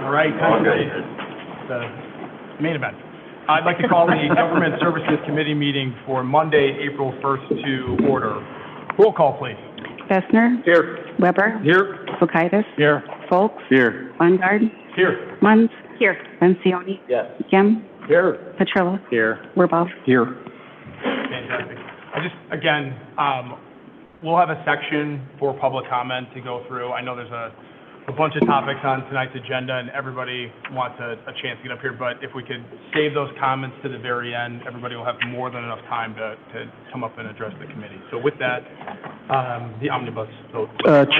All right, time for the main event. I'd like to call the Government Services Committee meeting for Monday, April 1st to order. Roll call, please. Bessner. Here. Weber. Here. Vokaitis. Here. Folks. Here. Bungard. Here. Munns. Here. Lencioni. Yes. Gem. Here. Petrilla. Here. Wirbal. Here. Fantastic. We'll have a section for public comment to go through. I know there's a bunch of topics on tonight's agenda, and everybody wants a chance to get up here, but if we could save those comments to the very end, everybody will have more than enough time to come up and address the committee. So with that, the omnibus vote.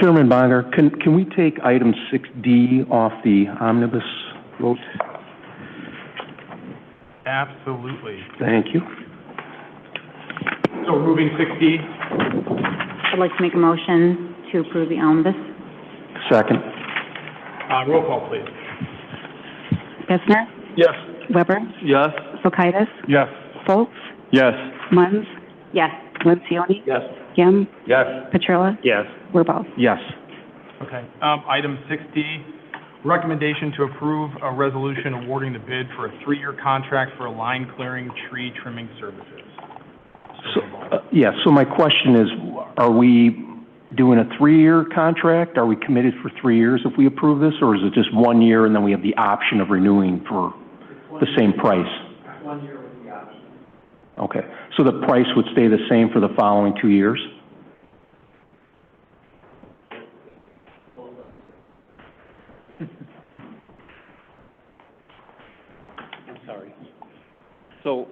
Chairman Bonger, can we take item 6D off the omnibus vote? Absolutely. Thank you. So we're moving 6D. I'd like to make a motion to approve the omnibus. Second. Roll call, please. Bessner. Yes. Weber. Yes. Vokaitis. Yes. Folks. Yes. Munns. Yes. Lencioni. Yes. Gem. Yes. Petrilla. Yes. Wirbal. Yes. Okay. Item 6D, recommendation to approve a resolution awarding the bid for a 3-year contract for line clearing tree trimming services. So my question is, are we doing a 3-year contract? Are we committed for 3 years if we approve this, or is it just 1 year and then we have the option of renewing for the same price? 1 year with the option. Okay. So the price would stay the same for the following 2 years? I'm sorry. So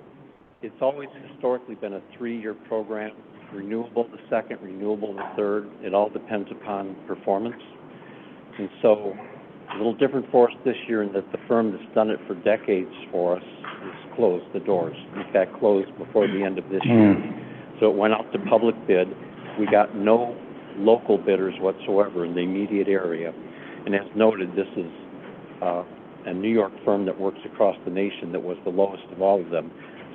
it's always historically been a 3-year program, renewable the second, renewable the third. It all depends upon performance. And so a little different for us this year in that the firm that's done it for decades for us has closed the doors. In fact, closed before the end of this year. So it went out to public bid. We got no local bidders whatsoever in the immediate area. And as noted, this is a New York firm that works across the nation that was the lowest of all of them.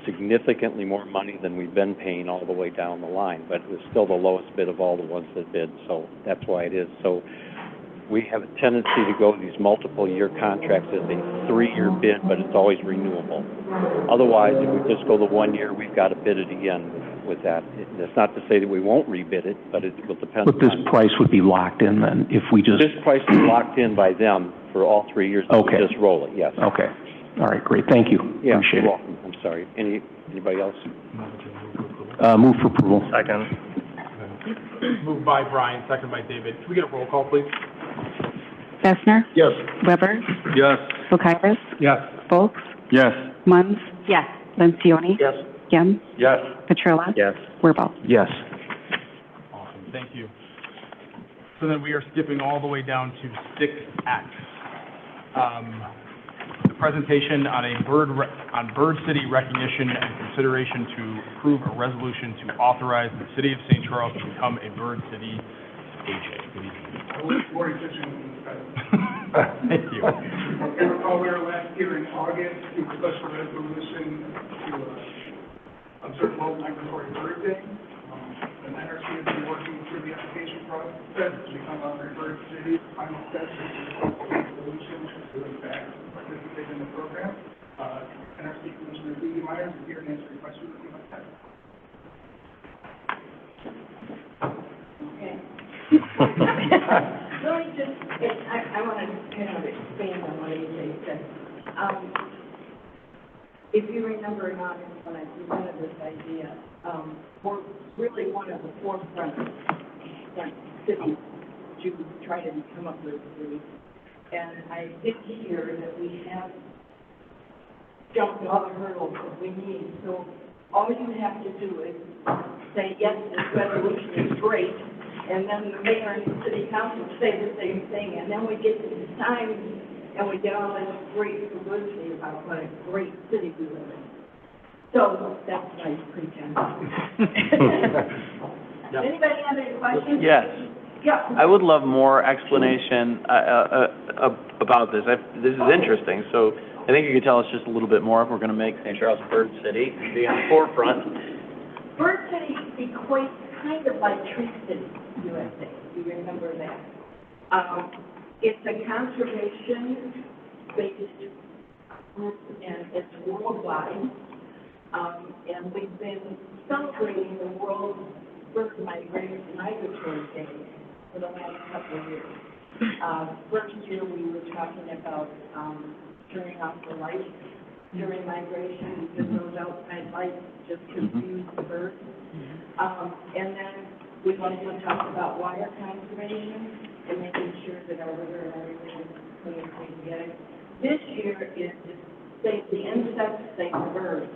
Significantly more money than we've been paying all the way down the line, but it was still the lowest bid of all the ones that bid, so that's why it is. So we have a tendency to go these multiple year contracts as a 3-year bid, but it's always renewable. Otherwise, if we just go the 1 year, we've got to bid it again with that. That's not to say that we won't rebid it, but it will depend. But this price would be locked in then if we just... This price is locked in by them for all 3 years. Okay. We just roll it, yes. Okay. All right, great. Thank you. Yeah, Appreciate you're welcome. I'm sorry. Anybody else? Move for approval. Second. Moved by Brian, second by David. Can we get a roll call, please? Bessner. Yes. Weber. Yes. Vokaitis. Yes. Folks. Yes. Munns. Yes. Lencioni. Yes. Gem. Yes. Petrilla. Yes. Wirbal. Yes. Awesome, thank you. So then we are skipping all the way down to 6X. The presentation on Bird City recognition and consideration to approve a resolution to authorize the City of St. Charles to become a Bird City. AJ, good evening. More efficient than the president. Thank you. You recall we were last here in August to discuss a resolution to observe World Migratory Bird Day. And NRC has been working through the application process to become a bird city. Final steps is to request a resolution to in fact participate in the program. NRC Commissioner Lee Myers is here to answer your questions about that. Okay. Let me just, I want to kind of expand on what AJ said. If you remember in August when I presented this idea, we're really one of the forefront cities to try to come up with this. And I think here that we have jumped all the hurdles that we need. So all you have to do is say, yes, this resolution is great, and then the mayor and the city council say the same thing, and then we get to decide, and we get all this great publicity about what a great city we live in. So that's my pretense. Anybody have any questions? Yes. Yeah. I would love more explanation about this. This is interesting. So I think you could tell us just a little bit more if we're going to make St. Charles a bird city and be on the forefront. Bird City equates kind of like Tree City, USA. Do you remember that? It's a conservation based group, and it's worldwide. And we've been celebrating the World Bird Migratory Day for the last couple of years. First year, we were talking about turning off the lights during migration, because those outside lights just confuse the birds. And then we also talked about water conservation and making sure that our river and everything is clean together. This year is save the insects, save the birds,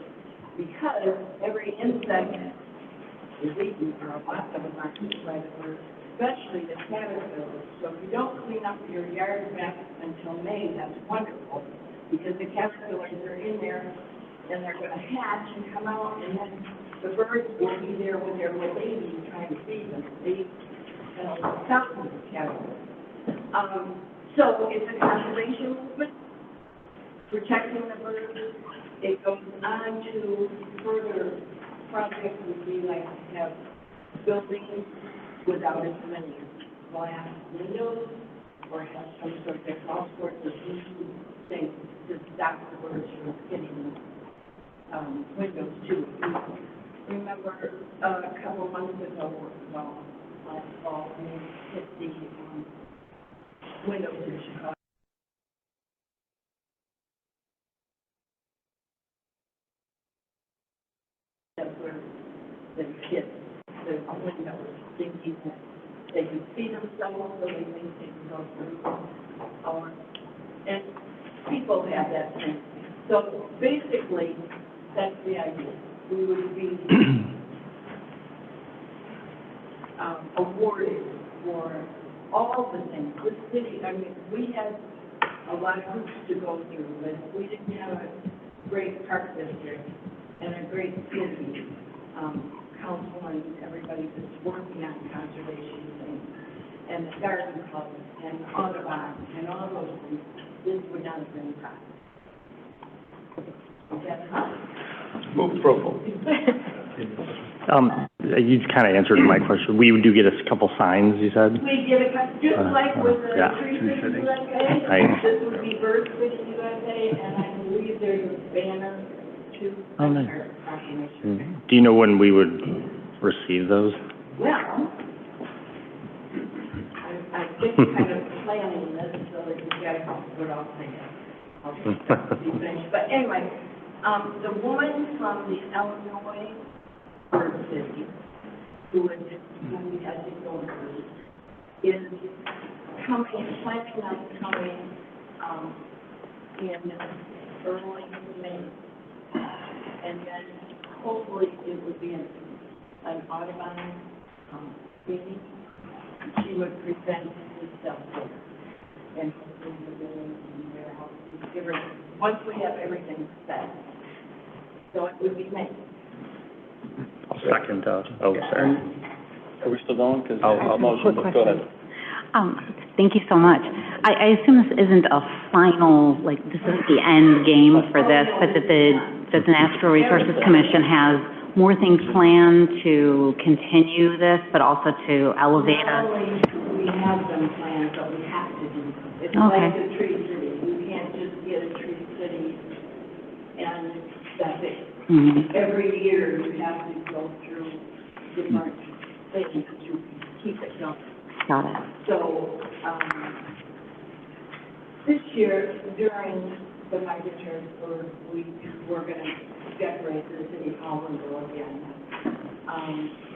because every insect is eaten, or a lot of them are eaten by the birds, especially the caterpillars. So if you don't clean up your yard back until May, that's wonderful, because the caterpillars are in there, and they're going to hatch and come out, and then the birds will be there with their little babies trying to feed them. They, thousands of caterpillars. So it's a conservation movement, protecting the birds. It goes on to further projects would be like to have buildings without as many glass windows, or have some sort of all sorts of things to stop the birds from getting windows too. Remember a couple months ago, well, last fall, we hit the windows in Chicago. That's where the kids, the windows, thinking that they can see themselves, so they think they can go through. And people have that thing. So basically, that's the idea. We would be awarded for all the things. This city, I mean, we had a lot of hoops to go through, but we didn't have a great park district and a great city council and everybody that's working on conservation things, and the garden club and Audubon and all those things. This would not have been possible. Is that possible? Move approval. You kind of answered my question. We do get a couple signs, you said? We get a, just like with the yeah. Tree City USA, Right. this would be Bird City USA, and I believe there's a banner too. Oh, nice. Proclamation. Do you know when we would receive those? Well, I've been kind of planning this so that you guys would all think I'll be finished. But anyway, the woman from the Illinois Bird City, who we had to go through, is planning on coming in early May. And then hopefully it would be an Audubon meeting. She would present herself there. And hopefully we'll give her, once we have everything set. So it would be May. I'll second, sorry. Are we still going? Because I'll motion, quick go ahead. Thank you so much. I assume this isn't a final, like, this isn't the end game for this, but that the Natural Resources Commission has more things planned to continue this, but also to elevate Not us. only do we have them planned, but we have to do them. It's Okay. like the Tree City. You can't just get a Tree City and that's it. Mhm. Every year you have to go through different things to keep it going. Got it. So, this year, during the migratory bird week, we're gonna decorate the city hall window again.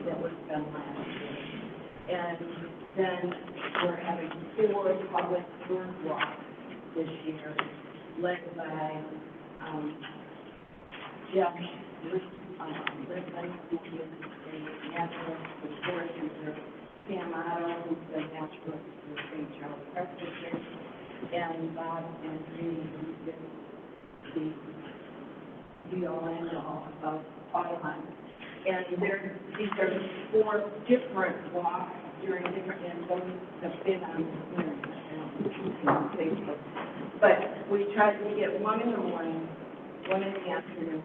That was done last year. And then we're having 4 public bird walks this year, led by, Jeff, Lippman, who is a naturalist for Forest Reserve, Sam Otto, who's the naturalist for St.Charles Park District, and Bob and Green, who's been the DON of Audubon. And these are 4 different walks during different, and those have been on the internet and on Facebook. But we tried to get one in the morning, one in the afternoon,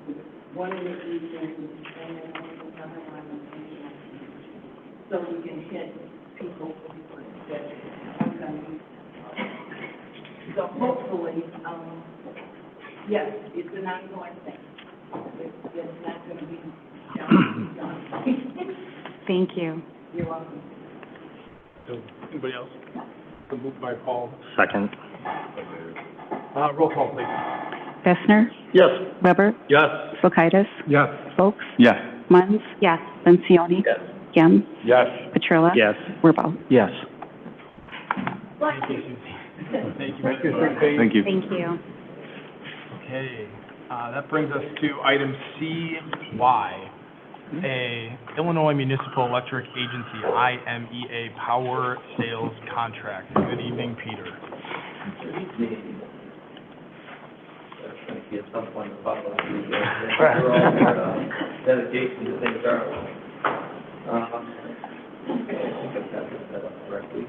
one in the evening, and then another one in the afternoon. So we can hit people that are going to So hopefully, yes, it's an ongoing thing. It's not going to be done. Thank you. You're welcome. So, anybody else? So moved by Paul. Second. Roll call, please. Bessner? Yes. Weber? Yes. Kulkaitis? Yes. Folks? Yes. Munns? Yes. Lencioni? Yes. Gem? Yes. Petrilla? Yes. Wirbal? Yes. Thank you, Susie. Thank you very much. Thank you. Thank you. Okay, that brings us to item CY, a Illinois Municipal Electric Agency, IMEA Power Sales Contract. Good evening, Peter. That's going to be at some point to follow through there. Dedication to St. Charles. I think I've got this set up correctly.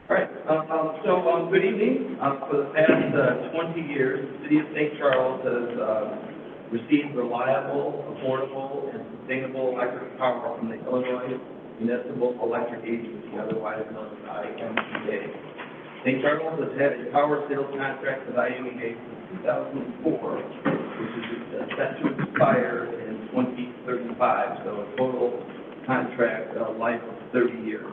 All right, good evening. For the past 20 years, the city of St. Charles has received reliable, affordable, and sustainable electric power from the Illinois Municipal Electric Agency, otherwise known as IMEA. St. Charles has had a power sales contract with IMEA since 2004, which is set to expire in 2035, so a total contract life of 30 years.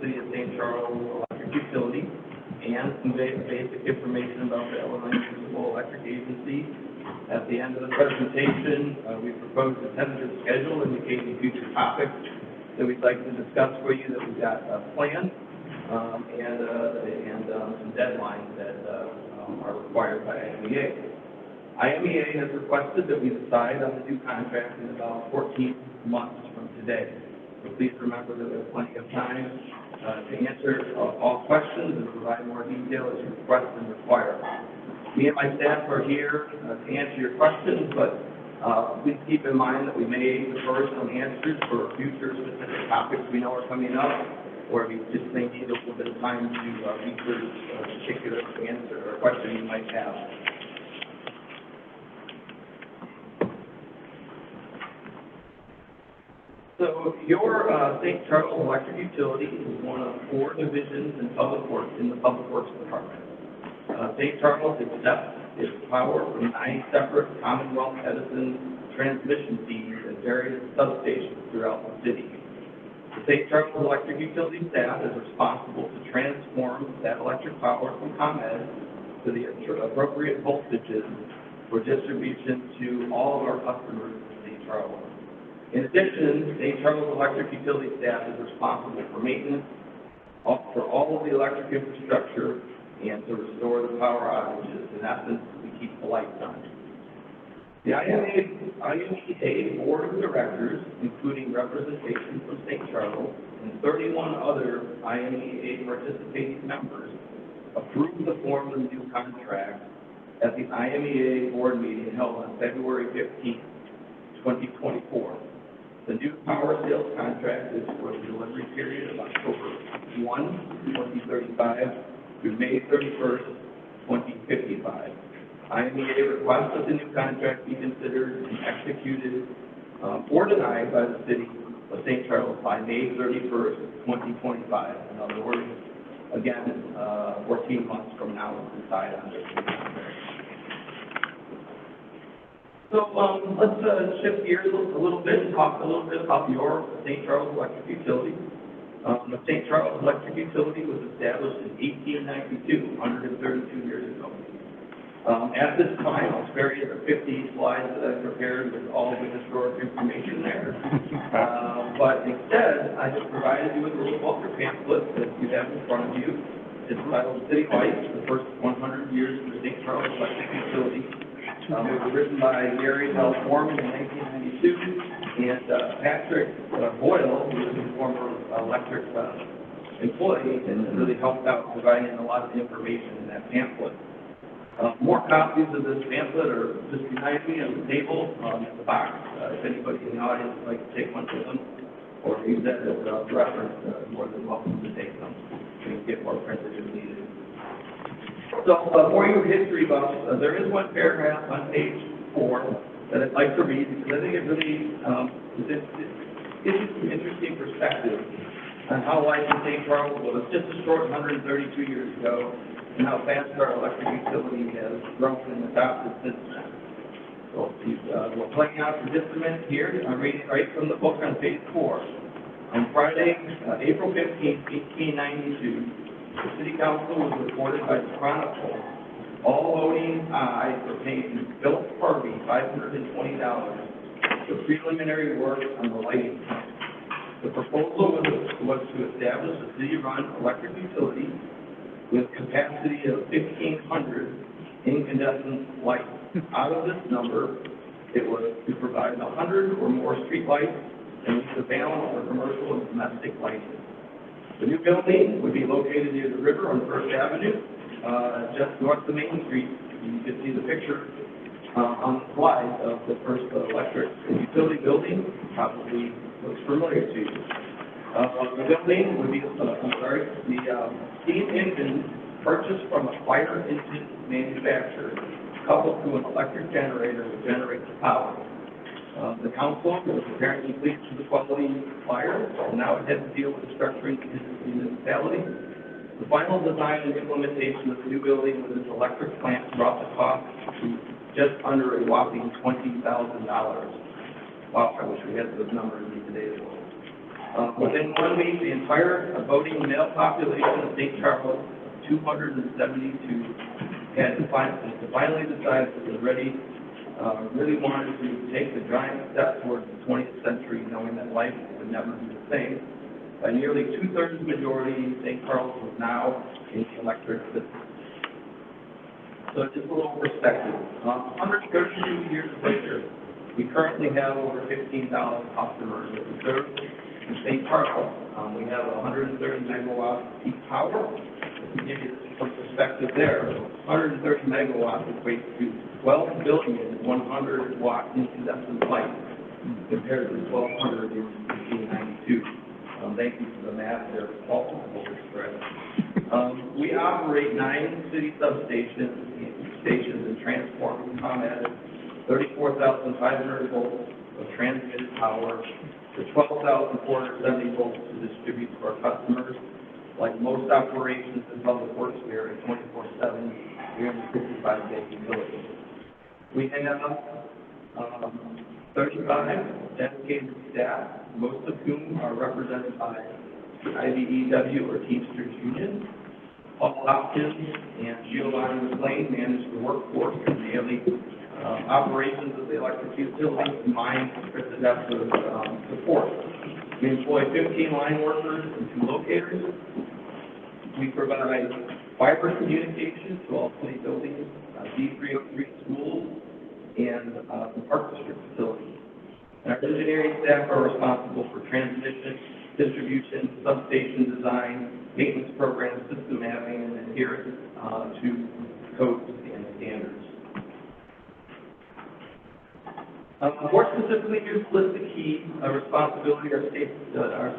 City of St. Charles Electric Utility, and some basic information about the Illinois Municipal Electric Agency. At the end of the presentation, we proposed a tentative schedule indicating future topics that we'd like to discuss for you that we've got planned, and some deadlines that are required by IMEA. IMEA has requested that we decide on the new contract in about 14 months from today. So please remember that we have plenty of time to answer all questions and provide more detail as you request and require. Me and my staff are here to answer your questions, but please keep in mind that we may defer some answers for future specific topics we know are coming up, or we just may need a little bit of time to research a particular answer or question you might have. So your St. Charles Electric Utility is one of 4 divisions in Public Works, in the Public Works Department. St. Charles accepts its power from 9 separate Commonwealth Edison transmission feeds at various substations throughout the city. The St. Charles Electric Utility staff is responsible to transform that electric power from ComEd to the appropriate voltages for distribution to all of our customers in St. Charles. In addition, St. Charles Electric Utility staff is responsible for maintenance for all of the electric infrastructure and to restore the power outages. In essence, we keep the lights on. The IMEA Board of Directors, including representation from St. Charles and 31 other IMEA participating members, approved the form of the new contract at the IMEA board meeting held on February 15, 2024. The new power sales contract is for the delivery period of October 1, 2035 through May 31st, 2055. IMEA requests that the new contract be considered and executed or denied by the city of St. Charles by May 31st, 2025. In other words, again, 14 months from now to decide on this new contract. So let's shift gears a little bit and talk a little bit about your St. Charles Electric Utility. The St. Charles Electric Utility was established in 1892, 132 years ago. At this time, I'll spare you the 50 slides that I prepared with all the historic information there. But instead, I just provided you with a little Walker pamphlet that you have in front of you. It's titled City Lights, the First 100 Years of the St. Charles Electric Utility. It was written by Gary L. Foreman in 1992, and Patrick Boyle, who was a former electric employee, and really helped out providing a lot of information in that pamphlet. More copies of this pamphlet are just behind me on the table, in the box. If anybody in the audience would like to take one with them or use that as a reference, more than welcome to take them. We can get more printed if needed. So, for you history buffs, there is one paragraph on page 4 that I'd like to read because I think it really gives you some interesting perspective on how life in St. Charles was just a short 132 years ago, and how fast our electric utility has grown and adopted since then. So we're playing out for just a minute here. I'm reading right from the book on page 4. On Friday, April 15, 1892, the City Council was reported by the Chronicle, all voting aye for paying Philip Harvey $520 for preliminary work on the lighting plant. The proposal was to establish a city-run electric utility with capacity of 1,500 incandescent lights. Out of this number, it was to provide 100 or more street lights and the balance for commercial and domestic lighting. The new building would be located near the river on First Avenue, just north of Main Street. You can see the picture on the slide of the first electric utility building. Probably looks familiar to you. The building would be, the steam engine purchased from a fire engine manufacturer coupled to an electric generator to generate the power. The council was apparently pleased with the quality supplier, and now it had to deal with the structuring in the municipality. The final design and implementation of the new building with its electric plant brought the cost to just under a whopping $20,000. Wow, I wish we had those numbers in today's world. Within 1 week, the entire voting male population of St. Charles, 272, had finally decided it was ready, really wanted to take the giant step towards the 20th century, knowing that life would never be the same. By nearly 2/3 majority, St. Charles was now in the electric system. So just a little perspective. 132 years later, we currently have over 15,000 customers that we serve. In St. Charles, we have 130 megawatts of peak power. To give you some perspective there, 130 megawatts equates to 12 billion 100-watt incandescent lights compared to 1,200 in 1892. Thank you for the math there, Paul. We operate 9 city substations and transform and ComEd 34,500 volts of transmitted power to 12,470 volts to distribute to our customers. Like most operations in public works, we are a 24/7, 365-day utility. We have 35 dedicated staff, most of whom are represented by the IBEW or Teamsters Union. Paul Hopkins and Giovanni McLean manage the workforce and daily operations of the electric utility combined with the depth of support. We employ 15 line workers and 2 locators. We provide fiber communication to all city buildings, D303 schools, and the Park District facilities. And our engineering staff are responsible for transmission, distribution, substation design, maintenance programs, system mapping, and adherence to codes and standards. More specifically, here's a list of key responsibility our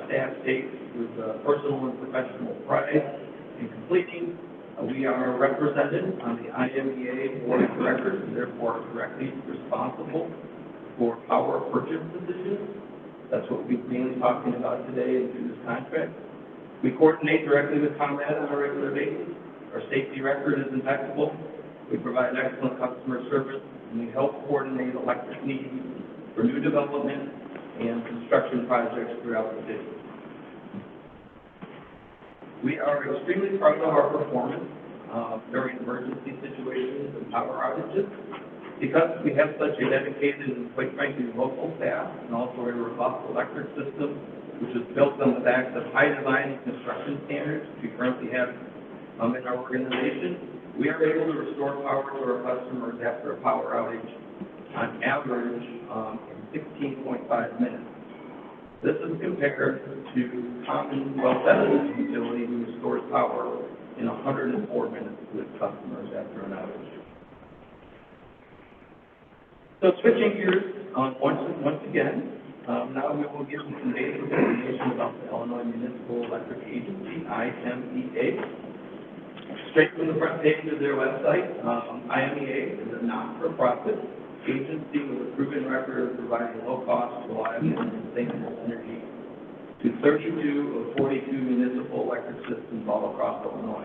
staff takes with personal and professional pride in completing. We are represented on the IMEA Board of Directors and therefore directly responsible for power purchase decisions. That's what we've mainly talking about today and through this contract. We coordinate directly with ComEd on a regular basis. Our safety record is impeccable. We provide excellent customer service, and we help coordinate electric needs for new development and construction projects throughout the city. We are extremely proud of our performance. during emergency situations and power outages. Because we have such a dedicated and quite frankly local staff and also a robust electric system, which is built on the backs of high design and construction standards we currently have in our organization, we are able to restore power to our customers after a power outage on average in 16.5 minutes. This is compared to common well-established utility who restores power in 104 minutes with customers after an outage. So switching gears once again, now we will give you some basic information about the Illinois Municipal Electric Agency, IMEA. Straight from the front page of their website, IMEA is a not-for-profit agency with a proven record of providing low-cost, reliable, and sustainable energy to 32 of 42 municipal electric systems all across Illinois.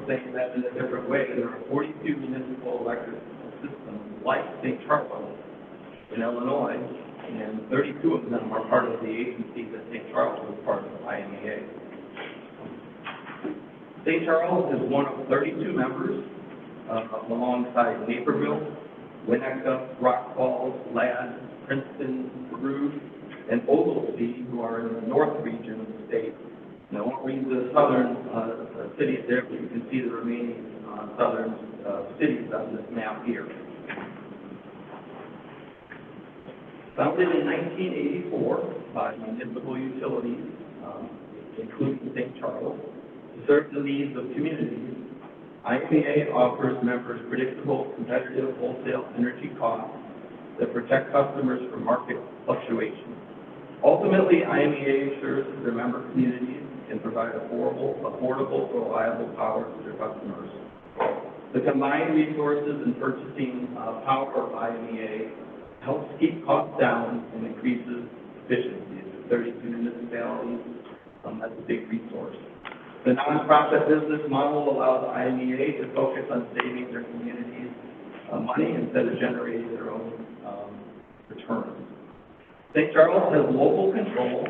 Saying that in a different way, there are 42 municipal electric systems like St.Charles in Illinois, and 32 of them are part of the agency that St.Charles is part of, IMEA. St.Charles is one of 32 members alongside Naperville, Winnetka, Rock Falls, Ladd, Princeton, Rude, and Oglesby, who are in the north region of the state. And I won't read the southern cities there, but you can see the remaining southern cities on this map here. Founded in 1984 by municipal utilities, including St. Charles, to serve the needs of communities, IMEA offers members predictable, competitive wholesale energy costs that protect customers from market fluctuations. Ultimately, IMEA ensures that their member communities can provide affordable, reliable power to their customers. The combined resources in purchasing power of IMEA helps keep costs down and increases efficiency. 32 municipalities, that's a big resource. The nonprofit business model allows IMEA to focus on saving their communities money instead of generating their own returns. St. Charles has local control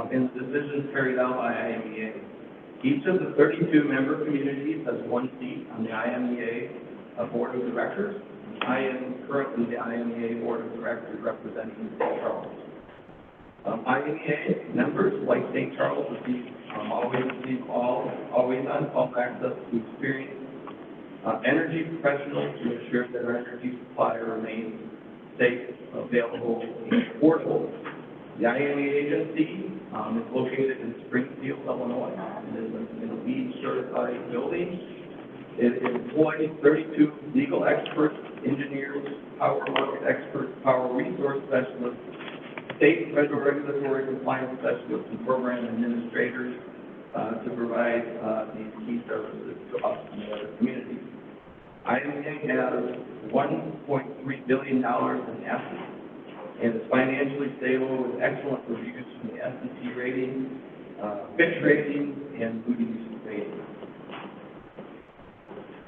in the decisions carried out by IMEA. Each of the 32 member communities has one seat on the IMEA Board of Directors. I am currently the IMEA Board of Directors representing St. Charles. IMEA members, like St. Charles, always receive always-on call access to experienced energy professionals to ensure that our energy supply remains safe, available, and affordable. The IMEA agency is located in Springfield, Illinois. It is in a LEED certified building. It employs 32 legal experts, engineers, power market experts, power resource specialists, state and federal regulatory compliance specialists, and program administrators to provide these key services to us and the other communities. IMEA has $1.3 billion in assets and is financially stable with excellent reviews from the S&P rating, Fitch rating, and Moody's rating.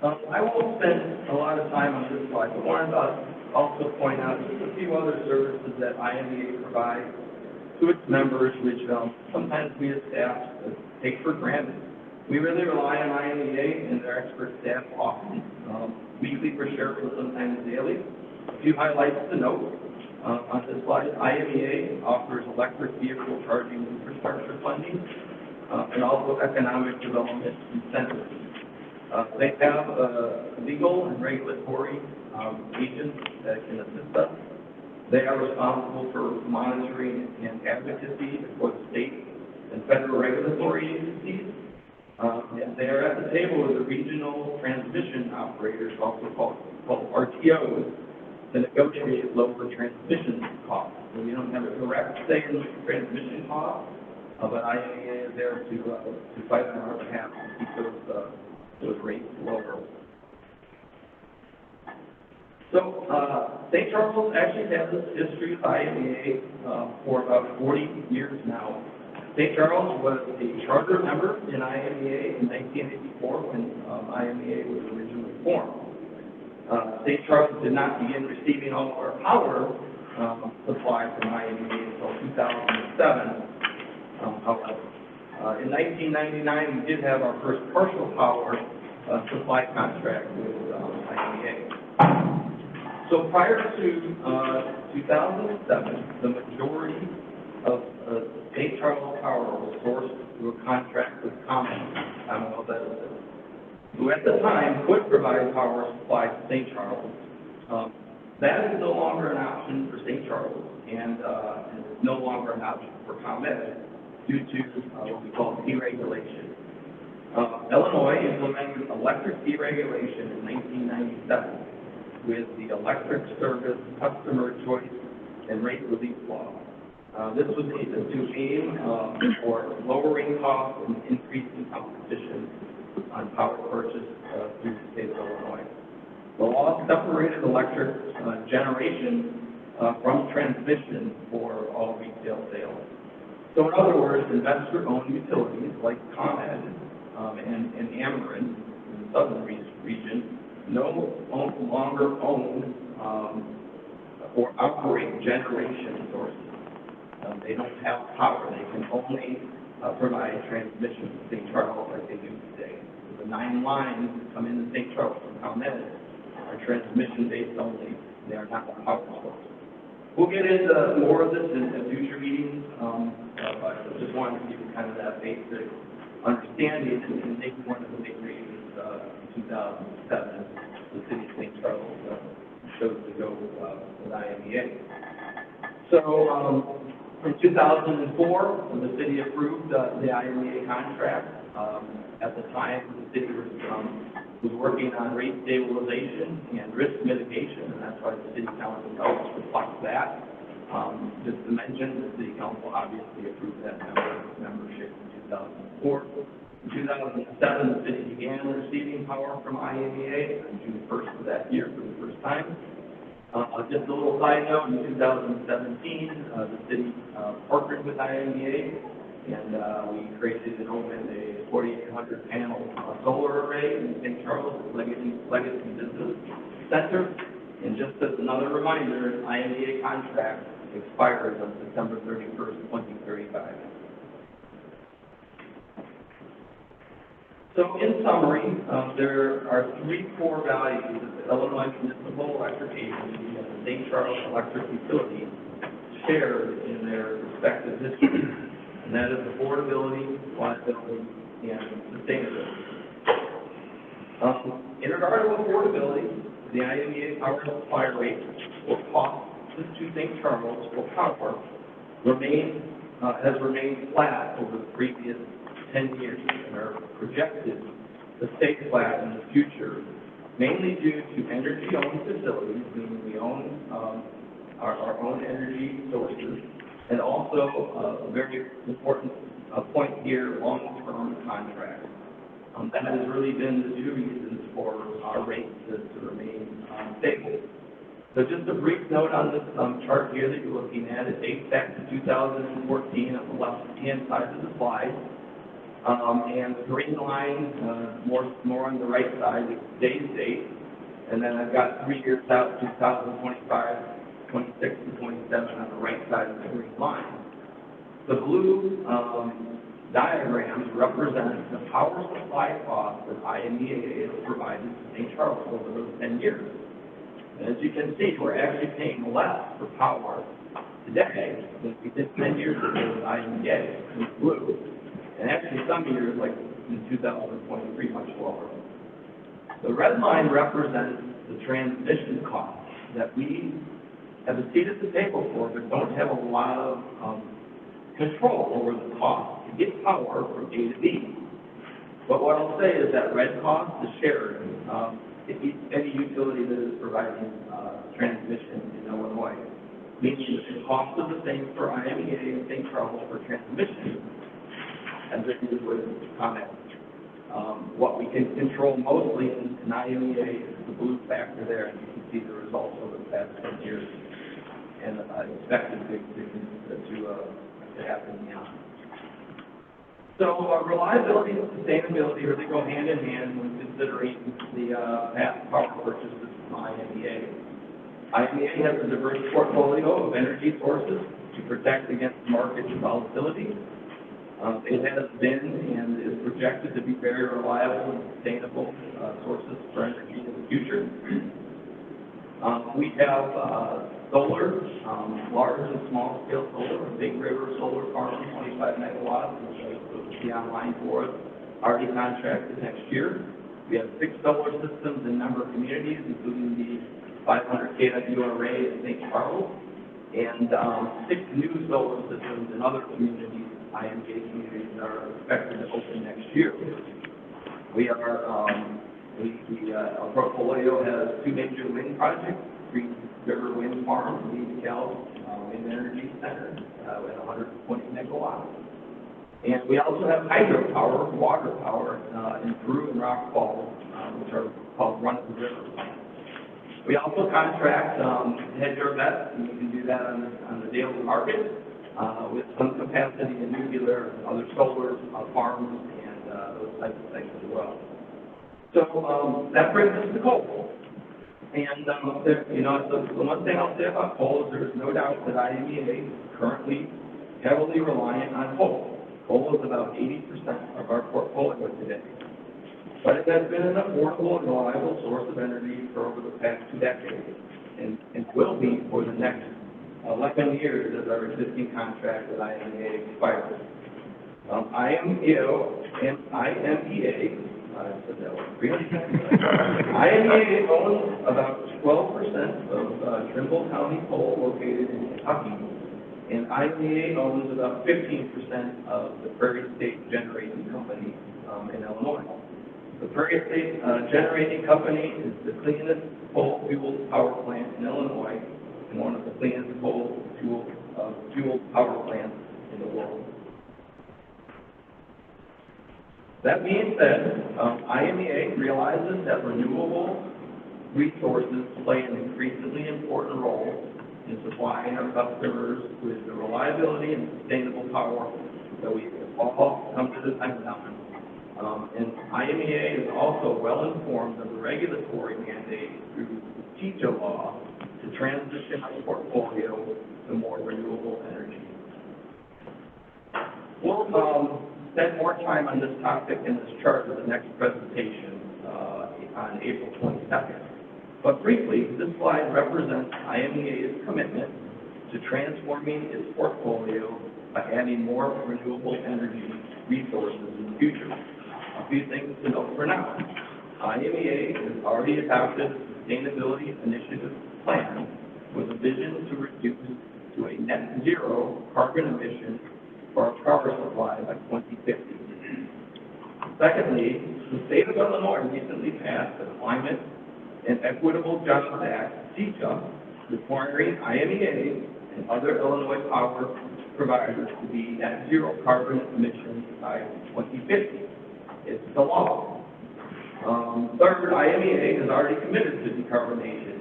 I won't spend a lot of time on this slide, but wanted to also point out just a few other services that IMEA provides to its members, which sometimes we as staff take for granted. We really rely on IMEA and their expert staff often, weekly for sure, but sometimes daily. A few highlights to note on this slide. IMEA offers electric vehicle charging infrastructure funding and also economic development incentives. They have legal and regulatory agents that can assist us. They are responsible for monitoring and advocacy for the state and federal regulatory agencies. And they are at the table with the regional transmission operators, also called RTOs, to negotiate local transmission costs. So we don't have a direct say in the transmission costs, but IMEA is there to fight on our behalf to keep those rates lower. So St. Charles actually has this history of IMEA for about 40 years now. St. Charles was a charter member in IMEA in 1984 when IMEA was originally formed. St. Charles did not begin receiving all of our power supply from IMEA until 2007. However, in 1999, we did have our first partial power supply contract with IMEA. So prior to 2007, the majority of St. Charles power was sourced through a contract with Commonwealth Edison, who at the time could provide power supply to St. Charles. That is no longer an option for St. Charles, and it's no longer an option for ComEd due to what we call deregulation. Illinois implemented electric deregulation in 1997 with the Electric Service Customer Choice and Rate Relief Law. This was to aim for lowering costs and increasing competition on power purchase through the state of Illinois. The law separated electric generation from transmission for all retail sales. So in other words, investor-owned utilities like ComEd and Ameren in the southern region no longer own or operate generation sources. They don't have power. They can only provide transmission to St. Charles like they do today. So the 9 lines that come into St. Charles from ComEd are transmission-based only. They are not the power source. We'll get into more of this in future meetings, but I just wanted to give you kind of that basic understanding, and maybe one of the big reasons in 2007, the city of St. Charles chose to go with IMEA. So in 2004, the city approved the IMEA contract. At the time, the city was working on rate stabilization and risk mitigation, and that's why the city council helps reflect that. Just to mention, the city council obviously approved that membership in 2004. In 2007, the city began receiving power from IMEA on June 1st of that year for the first time. Just a little side note, in 2017, the city partnered with IMEA, and we created and opened a 4,800 panel solar array in St. Charles Legacy Business Center. And just as another reminder, IMEA contract expires on September 31st, 2035. So in summary, there are 3 core values that the Illinois Municipal Electric Agency and the St. Charles Electric Utility share in their respective histories, and that is affordability, reliability, and sustainability. In regard to affordability, the IMEA power supply rate or cost to St. Charles for power has remained flat over the previous 10 years and are projected to stay flat in the future, mainly due to energy-owned facilities, meaning we own our own energy sources, and also a very important point here, long-term contracts. That has really been the 2 reasons for our rates to remain stable. So just a brief note on this chart here that you're looking at. It dates back to 2014 on the left-hand side of the slide. And the green line, more on the right side, is today's date. And then I've got 3 years out, 2025, 26, and 27 on the right side of the green line. The blue diagrams represent the power supply cost that IMEA has provided to St. Charles over those 10 years. And as you can see, we're actually paying less for power today than we did 10 years ago with IMEA in blue. And actually some years, like in 2023, much lower. The red line represents the transmission costs that we have a seat at the table for, but don't have a lot of control over the cost to get power from A to B. But what I'll say is that red cost is shared. Any utility that is providing transmission in Illinois, meaning that the cost is the same for IMEA and St. Charles for transmission as it is with ComEd. What we can control mostly in IMEA is the blue factor there, and you can see the results over the past 10 years, and expected to happen beyond. So reliability and sustainability really go hand in hand when considering the past power purchases from IMEA. IMEA has a diverse portfolio of energy sources to protect against market volatility. It has been and is projected to be very reliable and sustainable sources for energy in the future. We have solar, large and small scale solar, Big River Solar Farm, 25 megawatts, which will be online for us, already contracted next year. We have 6 solar systems in a number of communities, including the 500 kW array in St. Charles, and 6 new solar systems in other communities, IMJ communities, that are expected to open next year. We are, our portfolio has 2 major wind projects, Green River Wind Farm, St.Charles Wind Energy Center, at 120 megawatts. And we also have hydropower, water power, in Peru and Rock Falls, which are called run-of-the-river plants. We also contract hedge our bets, and we can do that on the daily market with some capacity in nuclear, other solar farms, and those types of things as well. So that brings us to coal. And the one thing I'll say about coal is there's no doubt that IMEA is currently heavily reliant on coal. Coal is about 80% of our portfolio today. But it has been an affordable and reliable source of energy for over the past 2 decades, and will be for the next 11 years as our existing contract with IMEA expires. IMEA owns about 12% of Trimble County coal located in Kentucky, and IMEA owns about 15% of the Prairie State Generating Company in Illinois. The Prairie State Generating Company is the cleanest coal-fueled power plant in Illinois and one of the cleanest coal-fueled power plants in the world. That being said, IMEA realizes that renewable resources play an increasingly important role in supplying our customers with the reliability and sustainable power that we all come to depend on. And IMEA is also well informed of the regulatory mandate through the TEJA law to transition our portfolio to more renewable energy. We'll spend more time on this topic in this chart of the next presentation on April 22nd. But briefly, this slide represents IMEA's commitment to transforming its portfolio by adding more renewable energy resources in the future. A few things to note for now. IMEA has already adopted a sustainability initiative plan with a vision to reduce to a net zero carbon emission for our power supply by 2050. Secondly, the state of Illinois recently passed the Climate and Equitable Jobs Act, CEJA, requiring IMEA and other Illinois power providers to be net zero carbon emissions by 2050. It's the law. Third, IMEA has already committed to decarbonization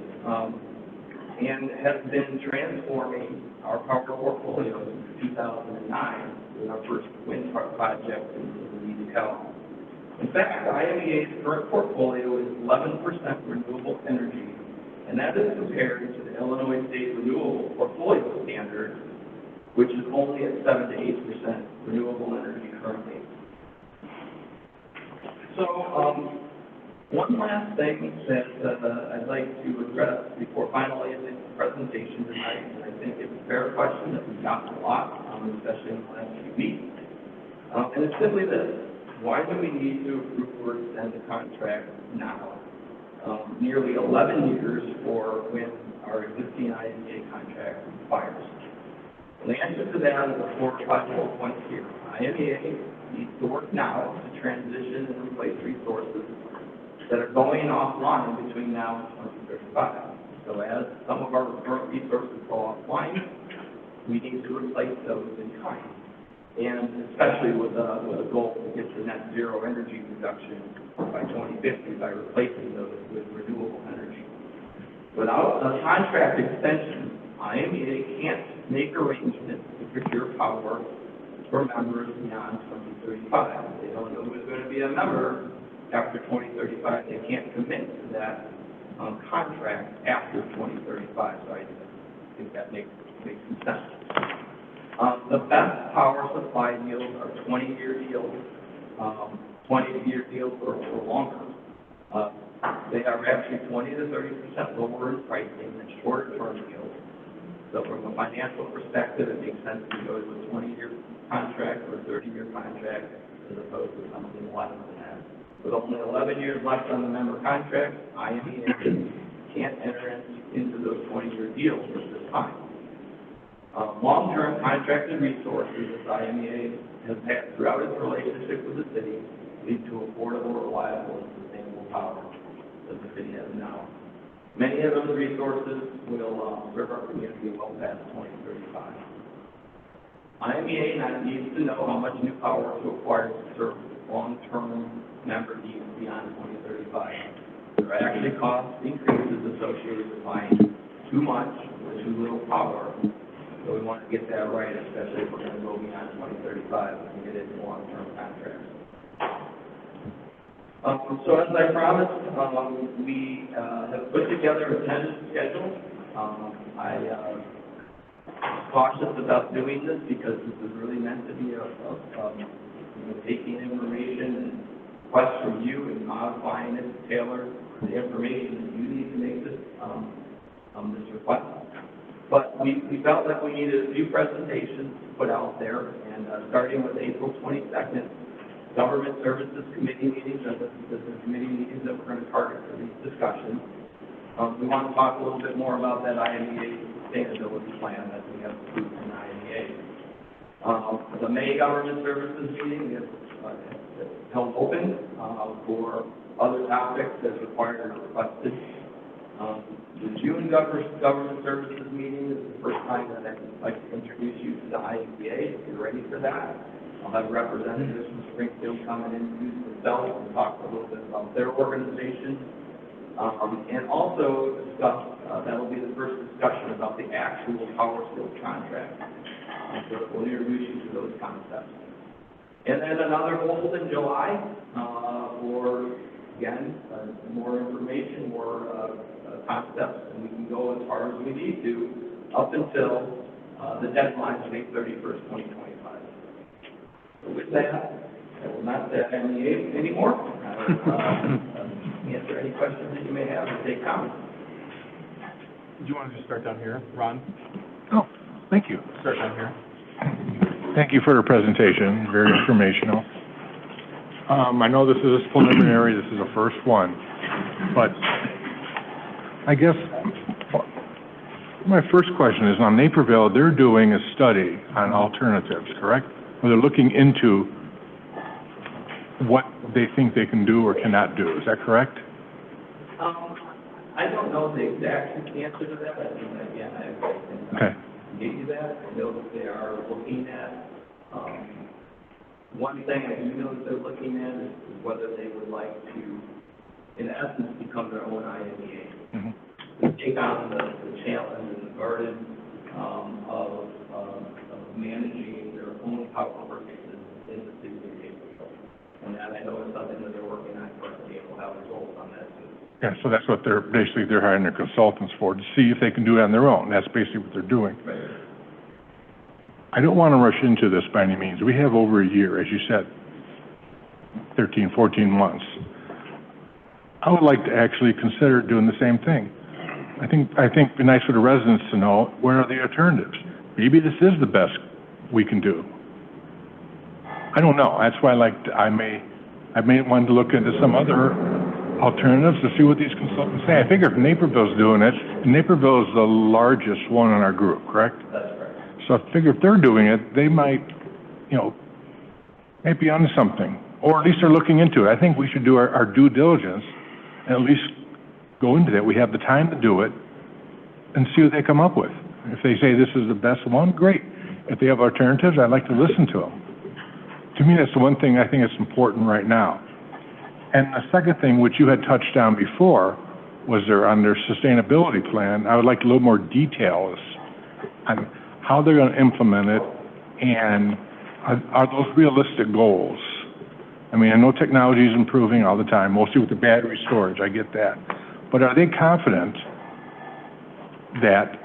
and has been transforming our power portfolio since 2009 with our first wind project in Cal. In fact, IMEA's current portfolio is 11% renewable energy, and that is compared to the Illinois State Renewable Portfolio Standard, which is only at 7 to 8% renewable energy currently. So, one last thing that I'd like to address before finalizing the presentation tonight, and I think it's a fair question that we've gotten a lot, especially in the last few weeks, and it's simply this: why do we need to approve or extend the contract now, nearly 11 years for when our existing IMEA contract expires? And the answer to that is a 4 or 5 points here. IMEA needs to work now to transition and replace resources that are going offline between now and 2035. So as some of our current resources go offline, we need to replace those in kind, and especially with a goal to get to net zero energy reduction by 2050 by replacing those with renewable energy. Without a contract extension, IMEA can't make arrangements to procure power for members beyond 2035. They don't know who's going to be a member after 2035. They can't commit to that contract after 2035. So I think that makes some sense. The best power supply deals are 20-year deals, 20-year deals or longer. They are actually 20 to 30% lower in pricing than shorter-term deals. So from a financial perspective, it makes sense to go to a 20-year contract or a 30-year contract as opposed to something less than that. With only 11 years left on the member contract, IMEA can't enter into those 20-year deals at this time. Long-term contracted resources, as IMEA has had throughout its relationship with the city, lead to affordable, reliable, and sustainable power that the city has now. Many of those resources will serve our community well past 2035. IMEA now needs to know how much new power to acquire to serve long-term member needs beyond 2035. There are actually cost increases associated with buying too much or too little power. So we want to get that right, especially if we're going to go beyond 2035 and get into long-term contracts. So as I promised, we have put together a tentative schedule. I cautious about doing this because this is really meant to be taking information and requests from you and modifying it to tailor the information that you need to make this this request. But we felt like we needed a few presentations put out there, and starting with April 22nd, Government Services Committee meetings, and the committee meetings that we're going to target for these discussions. We want to talk a little bit more about that IMEA sustainability plan that we have approved in IMEA. The May Government Services meeting is held open for other topics as required or requested. The June Government Services meeting is the first time that I'd like to introduce you to the IMEA. If you're ready for that, I'll have representatives from Springfield come and introduce themselves and talk a little bit about their organization. And also discuss, that'll be the first discussion about the actual power skills contract. So that we'll introduce you to those concepts. And then another hold in July for, again, more information, more concepts, and we can go as far as we need to up until the deadline of May 31st, 2025. So with that, I will not say IMEA anymore. I will answer any questions that you may have or take comments. Do you want to just start down here, Ron? Oh, thank you. Start down here. Thank you for the presentation, very informational. I know this is preliminary, this is the first one, but I guess my first question is on Naperville, they're doing a study on alternatives, correct? Where they're looking into what they think they can do or cannot do, is that correct? I don't know the exact answer to that. I mean, again, I can give you that. I know that they are looking at, one thing I do know that they're looking at is whether they would like to, in essence, become their own IMEA. To take on the challenge and the burden of managing their own power purchases in the city of Naperville. And that I know is something that they're working on currently, and we'll have results on that too. Yeah, so that's what they're hiring their consultants for, to see if they can do it on their own. That's basically what they're doing. Right. I don't want to rush into this by any means. We have over a year, as you said, 13, 14 months. I would like to actually consider doing the same thing. I think it'd be nice for the residents to know where are the alternatives. Maybe this is the best we can do. I don't know. That's why I may want to look into some other alternatives to see what these consultants say. I figure if Naperville's doing it, and Naperville is the largest one in our group, correct? That's correct. So I figure if they're doing it, they might, maybe onto something, or at least they're looking into it. I think we should do our due diligence and at least go into that. We have the time to do it and see what they come up with. If they say this is the best one, great. If they have alternatives, I'd like to listen to them. To me, that's the one thing I think is important right now. And the second thing, which you had touched on before, was on their sustainability plan. I would like a little more details on how they're going to implement it, and are those realistic goals? I mean, I know technology is improving all the time, mostly with the battery storage, I get that. But are they confident that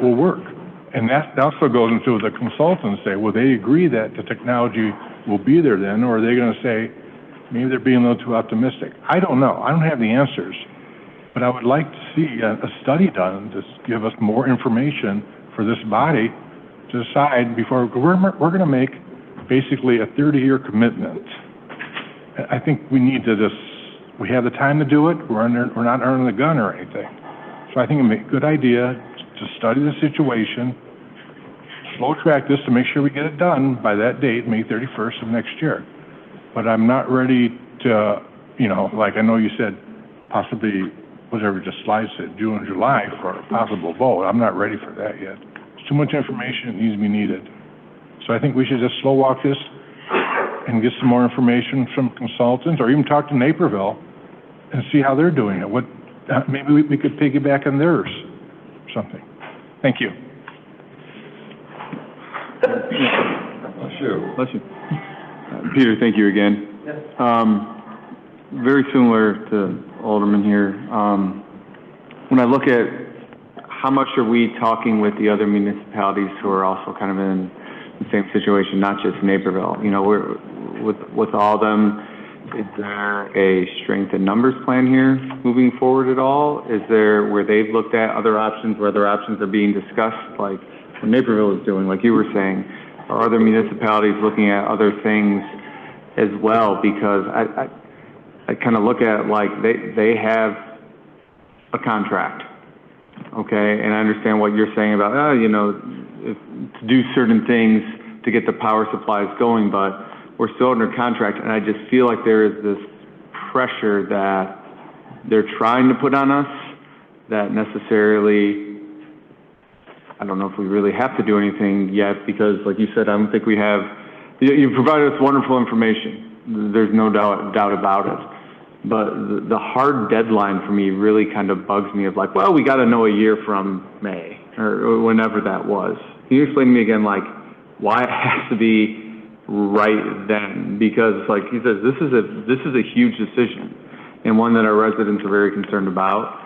will work? And that also goes into the consultants say, will they agree that the technology will be there then, or are they gonna say, maybe they're being a little too optimistic? I don't know. I don't have the answers. But I would like to see a study done to give us more information for this body to decide before, we're going to make basically a 30-year commitment. I think we need to just, we have the time to do it, we're not earning the gun or anything. So I think it'd be a good idea to study the situation, slow track this to make sure we get it done by that date, May 31st of next year. But I'm not ready to, you know, like I know you said possibly, whatever the slide said, June or July for a possible vote. I'm not ready for that yet. It's too much information that needs to be needed. So I think we should just slow walk this and get some more information from consultants, or even talk to Naperville and see how they're doing it. What, maybe we could piggyback on theirs, or something. Thank you. Bless you. Peter, thank you again. Yes. Very similar to Alderman here. When I look at how much are we talking with the other municipalities who are also kind of in the same situation, not just Naperville, you know, we're, with all of them, is there a strength in numbers plan here moving forward at all? Is there, where they've looked at other options, where other options are being discussed, like what Naperville is doing, like you were saying? Are other municipalities looking at other things as well? Because I kind of look at, like, they have a contract, okay? And I understand what you're saying about, you know, to do certain things to get the power supplies going, but we're still under contract, and I just feel like there is this pressure that they're trying to put on us that necessarily, I don't know if we really have to do anything yet, because like you said, I don't think we have, you provided us wonderful information. There's no doubt about it. But the hard deadline for me really kind of bugs me of like, well, we got to know a year from May or whenever that was. Can you explain to me again, like, why it has to be right then? Because like he says, this is a huge decision and one that our residents are very concerned about.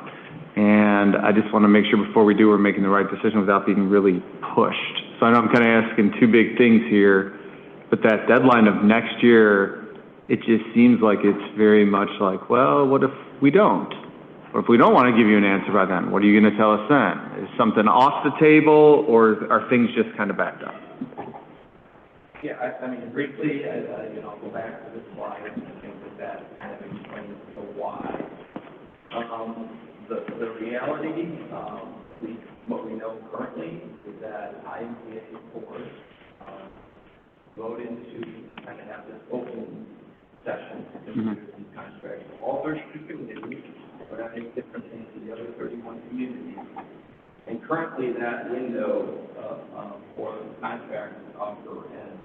And I just want to make sure before we do, we're making the right decision without being really pushed. So I know I'm kind of asking two big things here, but that deadline of next year, it just seems like it's very much like, well, what if we don't? Or if we don't want to give you an answer by then, what are you going to tell us then? Is something off the table, or are things just kind of backed up? Yeah, I mean, briefly, you know, I'll go back to this slide, and I think that kind of explains the why. The reality, what we know currently is that IMCA board voted to kind of have this open session to consider these contracts. All 32 communities, but I think different things to the other 31 communities. And currently that window for the contract offer ends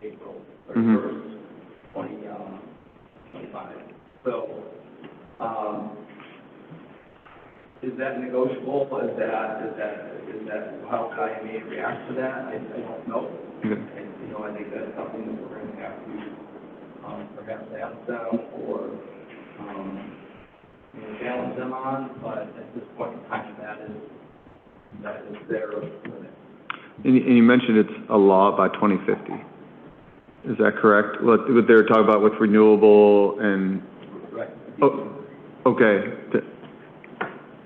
April 31st, 2025. So, is that negotiable? Is that how IMA reacts to that? I don't know. And, you know, I think that's something that we're going to have to perhaps ask them or you know, challenge them on. But at this point in time, that is their limit. And you mentioned it's a law by 2050. Is that correct? What they were talking about with renewable and... Right. Oh, okay.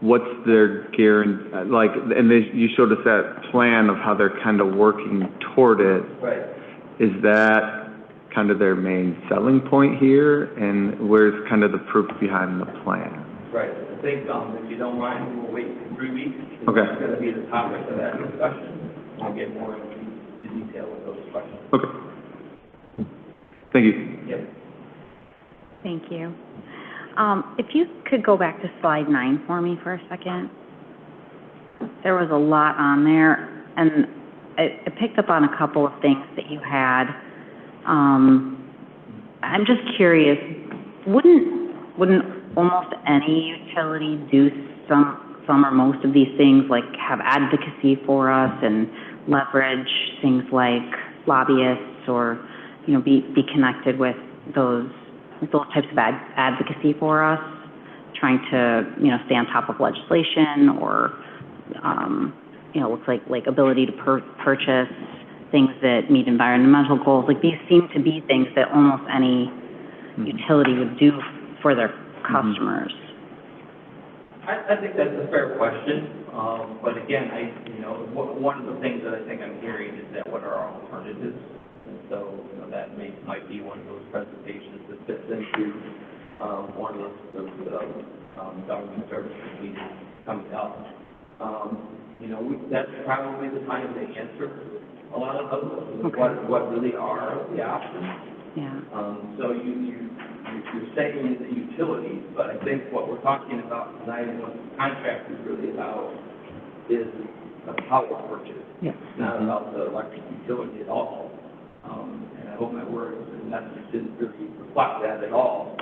What's their guarantee, like, and you showed us that plan of how they're kind of working toward it. Right. Is that kind of their main selling point here? And where's kind of the proof behind the plan? Right. I think, if you don't mind, we'll wait 3 weeks. Okay. It's going to be the topic of that discussion. I'll get more into the detail of those questions. Okay. Thank you. Yep. Thank you. If you could go back to slide 9 for me for a second. There was a lot on there, and I picked up on a couple of things that you had. I'm just curious, wouldn't almost any utility do some or most of these things, like have advocacy for us and leverage things like lobbyists, or, you know, be connected with those types of advocacy for us, trying to, you know, stay on top of legislation or looks like ability to purchase things that meet environmental goals. Like, these seem to be things that almost any utility would do for their customers. I think that's a fair question, but again, one of the things that I think I'm hearing is that what are our alternatives? And so, that might be one of those presentations that fits into, one of those government services meetings coming up. That's probably the time to answer a lot of those, what really are the options. Yeah. So you're saying the utilities, but I think what we're talking about tonight and what the contract is really about is the power purchase. Yeah. It's not about the electric utility at all. And I hope my words and message didn't really reflect that at all.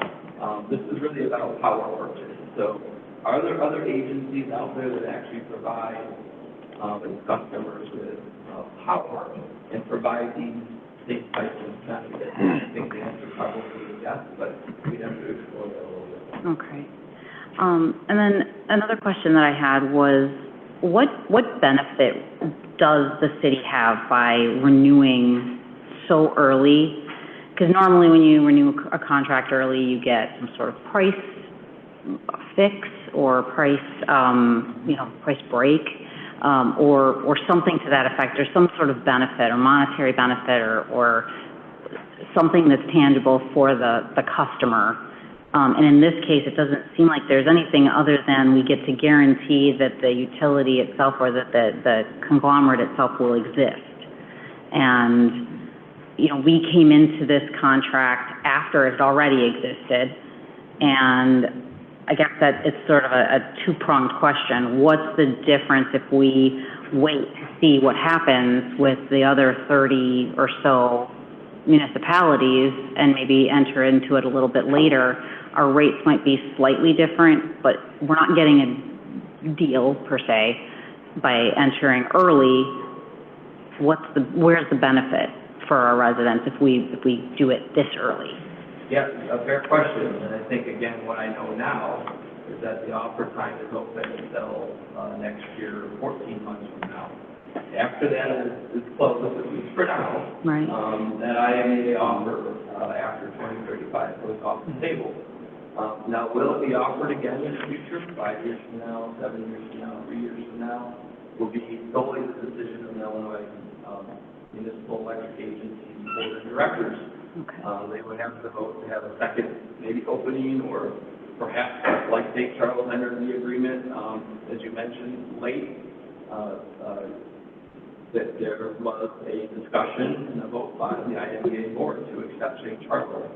This is really about power purchase. So are there other agencies out there that actually provide customers with power and provide these state types of benefits? I think the answer probably is yes, but we'd have to explore that a little bit. Okay. And then another question that I had was, what benefit does the city have by renewing so early? Because normally when you renew a contract early, you get some sort of price fix or price break, or something to that effect, or some sort of benefit or monetary benefit or something that's tangible for the customer. And in this case, it doesn't seem like there's anything other than we get to guarantee that the utility itself or that the conglomerate itself will exist. And, we came into this contract after it already existed. And I guess that it's sort of a two-pronged question. What's the difference if we wait to see what happens with the other 30 or so municipalities and maybe enter into it a little bit later? Our rates might be slightly different, but we're not getting a deal per se by entering early. Where's the benefit for our residents if we do it this early? Yeah, a fair question, and I think, again, what I know now is that the offer time is open until next year, 14 months from now. After that is closed, at least for now. Right. That IMA offer after 2035 goes off the table. Now, will it be offered again in the future, 5 years from now, 7 years from now, 3 years from now? Will be solely the decision of the Illinois Municipal Electric Agency Board of Directors. Okay. They would have to vote to have a second maybe opening, or perhaps like St.Charles entered the agreement, as you mentioned, late, that there was a discussion and a vote by the IMEA board to accept St.Charles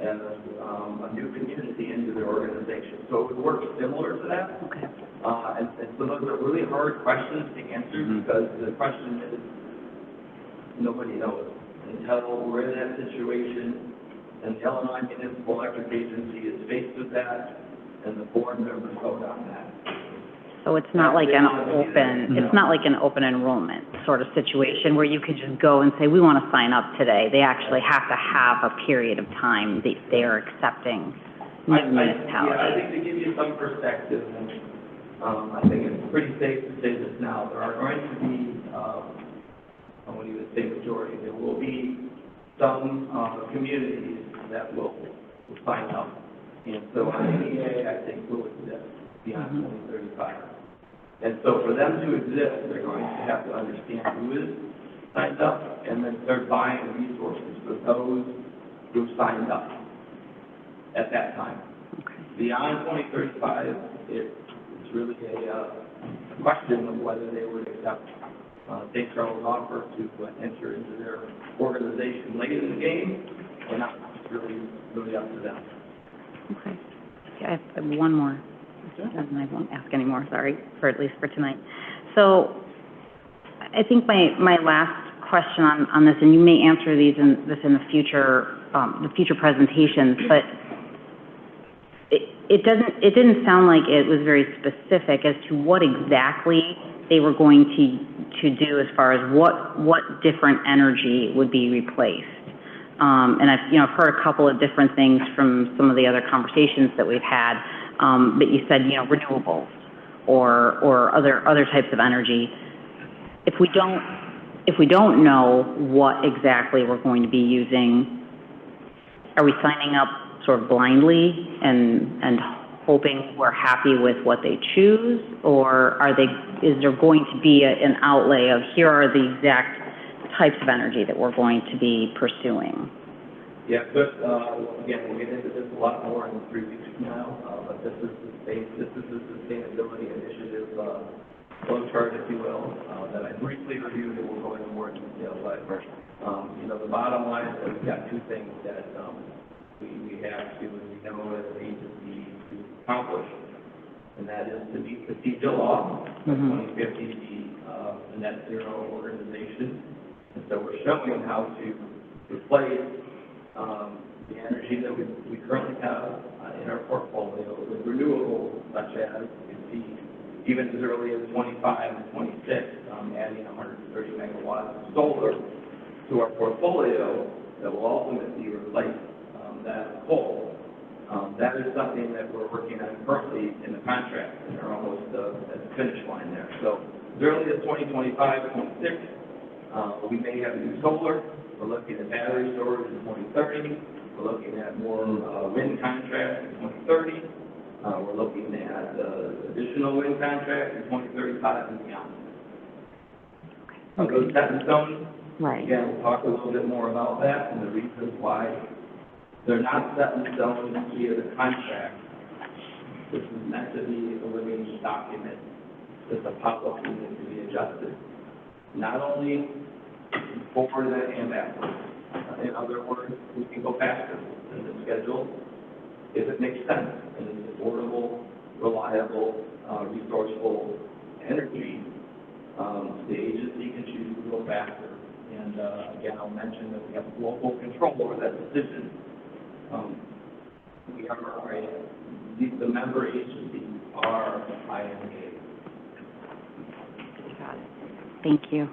as a new community into their organization. So it would work similar to that. Okay. And so those are really hard questions to answer because the question is, nobody knows. Until we're in that situation and the Illinois Municipal Electric Agency is faced with that and the board members vote on that. So it's not like an open enrollment sort of situation where you could just go and say, we want to sign up today. They actually have to have a period of time that they are accepting municipalities. Yeah, I think to give you some perspective, and I think it's pretty safe to say this now, there are going to be, I won't even say majority, there will be some communities that will sign up. And so IMEA, I think, will exist beyond 2035. And so for them to exist, they're going to have to understand who is signed up and then start buying resources for those who signed up at that time. Okay. Beyond 2035, it's really a question of whether they would accept St. Charles' offer to enter into their organization late in the game or not. It's really up to them. Okay. I have one more. And I won't ask any more, sorry, at least for tonight. So I think my last question on this, and you may answer these in the future presentations, but it didn't sound like it was very specific as to what exactly they were going to do as far as what different energy would be replaced. And I've heard a couple of different things from some of the other conversations that we've had. But you said, renewables. or other types of energy. If we don't know what exactly we're going to be using, are we signing up sort of blindly and hoping we're happy with what they choose, or is there going to be an outlay of here are the exact types of energy that we're going to be pursuing? Yeah, but, again, we'll get into this a lot more in 3 weeks from now, but this is the sustainability initiative, flow chart, if you will, that I briefly reviewed, and we'll go into more detail, but, the bottom line is that we've got two things that, we have to, as we know, as an agency to accomplish, and that is to meet the CEJA law, 2050 to be, a net zero organization, and so we're showing how to replace the energy that we currently have in our portfolio with renewables, such as you can see even as early as 25 and 26, adding 130 megawatts of solar to our portfolio that will ultimately replace that coal. That is something that we're working on currently in the contract, and they're almost at the finish line there. So as early as 2025, 26, we may have new solar. We're looking at battery storage in 2030. We're looking at more wind contracts in 2030. We're looking at additional wind contracts in 2035 and beyond. Those set in stone. Right. Again, we'll talk a little bit more about that and the reasons why they're not set in stone via the contract. This is meant to be a living document that the policy needs to be adjusted. Not only forward and backwards. In other words, we can go faster than the schedule if it makes sense and it's affordable, reliable, resourceful energy. The agency can choose to go faster. And again, I'll mention that we have local control over that decision. We are the member agencies are IMEA. Got it. Thank you.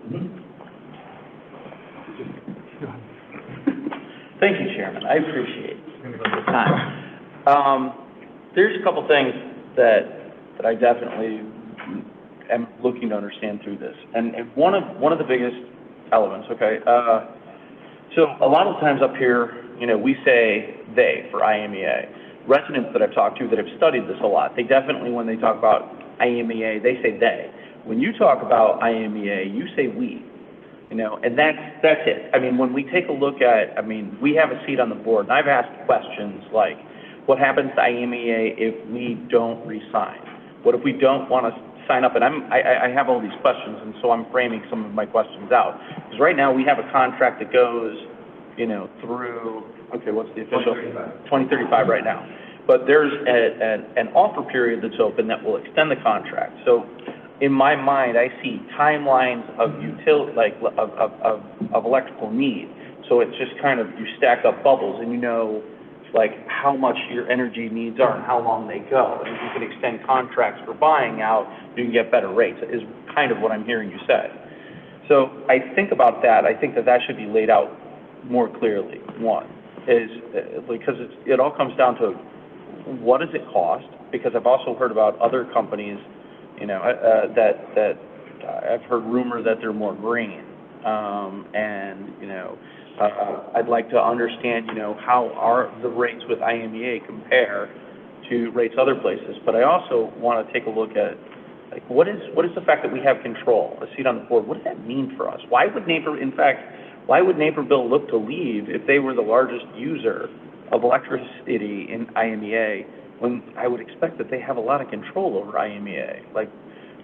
Thank you, Chairman. I appreciate the time. There's a couple things that I definitely am looking to understand through this, and one of the biggest elements. Okay, so a lot of times up here, we say they for IMEA. Residents that I've talked to that have studied this a lot, they definitely, when they talk about IMEA, they say they. When you talk about IMEA, you say we. And that's it. I mean, when we take a look at, we have a seat on the board, and I've asked questions like, what happens to IMEA if we don't re-sign? What if we don't want to sign up? And I have all these questions, and so I'm framing some of my questions out. Because right now we have a contract that goes, through, okay, what's the official? 2035 right now. But there's an offer period that's open that will extend the contract. So in my mind, I see timelines of of electrical need. So it's just kind of, you stack up bubbles and how much your energy needs are and how long they go. And if you can extend contracts for buying out, you can get better rates, is kind of what I'm hearing you say. So I think about that. I think that should be laid out more clearly. One is, because it all comes down to what does it cost? Because I've also heard about other companies that I've heard rumor that they're more green, I'd like to understand, how are the rates with IMEA compare to rates other places. But I also want to take a look at, what is the fact that we have control, a seat on the board? What does that mean for us? Why would Naperville look to leave if they were the largest user of electricity in IMEA, when I would expect that they have a lot of control over IMEA?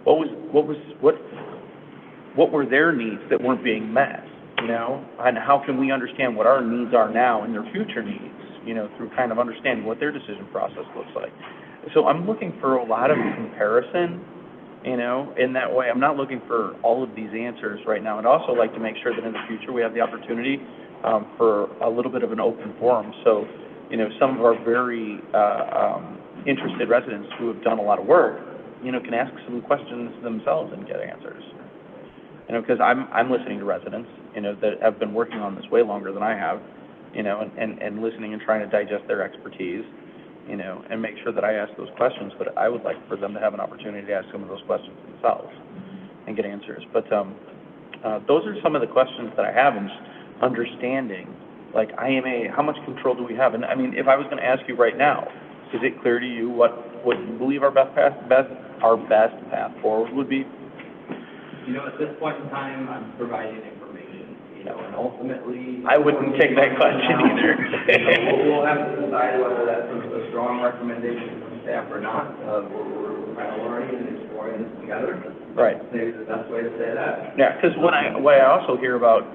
What were their needs that weren't being met, and how can we understand what our needs are now and their future needs, through kind of understanding what their decision process looks like. So I'm looking for a lot of comparison, in that way. I'm not looking for all of these answers right now. I'd also like to make sure that in the future we have the opportunity for a little bit of an open forum. So, some of our very interested residents who have done a lot of work, can ask some questions themselves and get answers. Because I'm listening to residents, that have been working on this way longer than I have, and listening and trying to digest their expertise. you know, and make sure that I ask those questions, but I would like for them to have an opportunity to ask some of those questions themselves and get answers. But, those are some of the questions that I have, and just understanding, like IMA, how much control do we have? And I mean, if I was gonna ask you right now, is it clear to you what you believe our best path forward would be? You know, at this point in time, I'm providing information, you know, and ultimately. I wouldn't take that question either. You know, we'll have to decide whether that's a strong recommendation from staff or not. We're kind of learning and exploring this together. Right. Maybe the best way to say that. Yeah, because what I also hear about,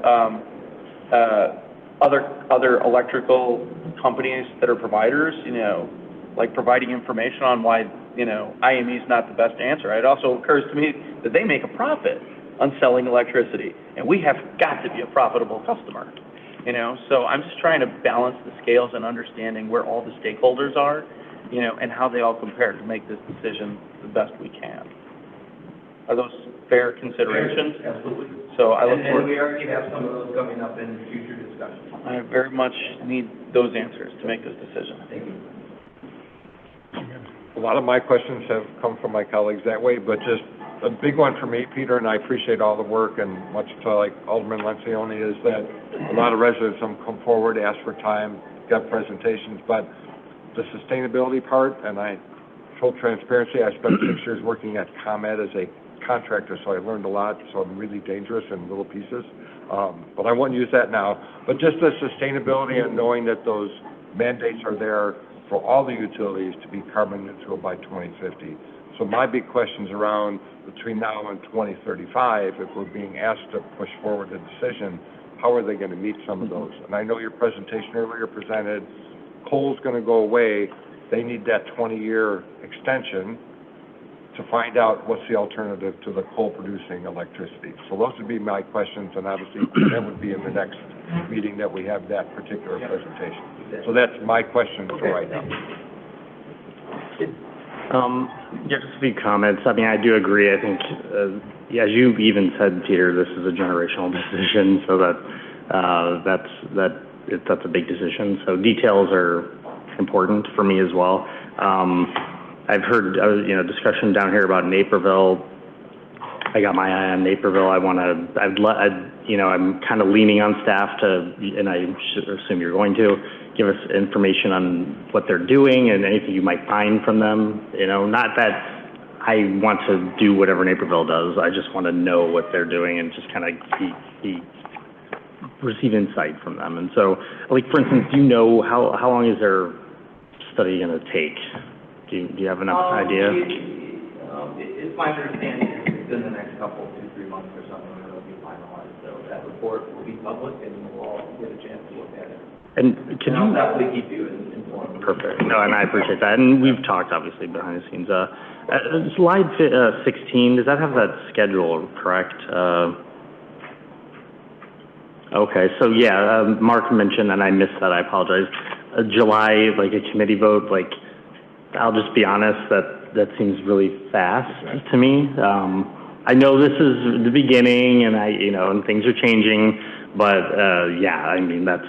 other electrical companies that are providers, you know, like providing information on why, you know, IME is not the best answer. It also occurs to me that they make a profit on selling electricity, and we have got to be a profitable customer, you know? So I'm just trying to balance the scales and understanding where all the stakeholders are, you know, and how they all compare to make this decision the best we can. Are those fair considerations? Absolutely. So I look forward. And we already have some of those coming up in future discussions. I very much need those answers to make this decision. Thank you. A lot of my questions have come from my colleagues that way, but just a big one for me, Peter, and I appreciate all the work, and much to like Alderman Lencioni, is that a lot of residents have come forward, asked for time, got presentations, but the sustainability part, and full transparency, I spent 6 years working at ComEd as a contractor, so I learned a lot, so I'm really dangerous in little pieces, but I won't use that now. But just the sustainability and knowing that those mandates are there for all the utilities to be carbon neutral by 2050. So my big question's around between now and 2035, if we're being asked to push forward a decision, how are they going to meet some of those? And I know your presentation earlier presented coal's going to go away. They need that 20-year extension to find out what's the alternative to the coal-producing electricity. So those would be my questions, and obviously that would be in the next meeting that we have that particular presentation. So that's my question for right now. Yeah, just a few comments. I mean, I do agree. I think, as you even said, Peter, this is a generational decision, so that's a big decision. So details are important for me as well. I've heard, discussion down here about Naperville. I got my eye on Naperville. I'm kind of leaning on staff to, and I should assume you're going to, give us information on what they're doing and anything you might find from them. You know, not that I want to do whatever Naperville does. I just want to know what they're doing and just kind of receive insight from them. And so, like, for instance, do you know how long is their study going to take? Do you have an idea? It's my understanding within the next couple, 2-3 months or something, it'll be finalized. So that report will be public, and we'll all get a chance to look at it. And I'll definitely keep you informed. Perfect. No, and I appreciate that. And we've talked, obviously, behind the scenes. Slide 16, does that have that schedule correct? Okay, so yeah, Mark mentioned, and I missed that, I apologize. July, like a committee vote, like, I'll just be honest, that seems really fast to me. I know this is the beginning, and and things are changing, but yeah, I mean, that's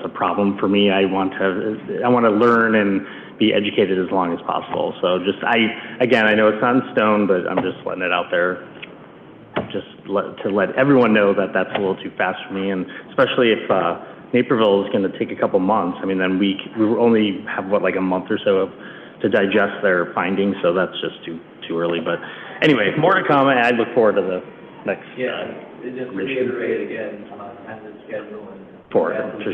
a problem for me. I want to learn and be educated as long as possible. So again, I know it's not in stone, but I'm just letting it out there, to let everyone know that that's a little too fast for me, and especially if Naperville is going to take a couple months. I mean, then we only have like a month or so to digest their findings, so that's just too early. But anyway, more to come, and I look forward to the next. Yeah, just reiterate again, kind of schedule and. For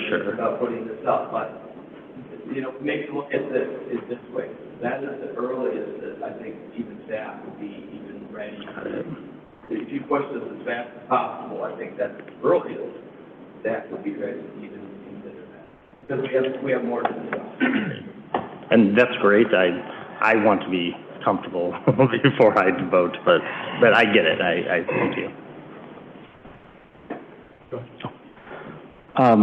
sure. About putting this up, but, maybe look at this way. That is the earliest that I think even staff would be even ready. If you push this as fast as possible, I think that's the earliest staff would be ready to even consider that. Because we have more to discuss. And that's great. I want to be comfortable before I vote, but I get it. I thank you. A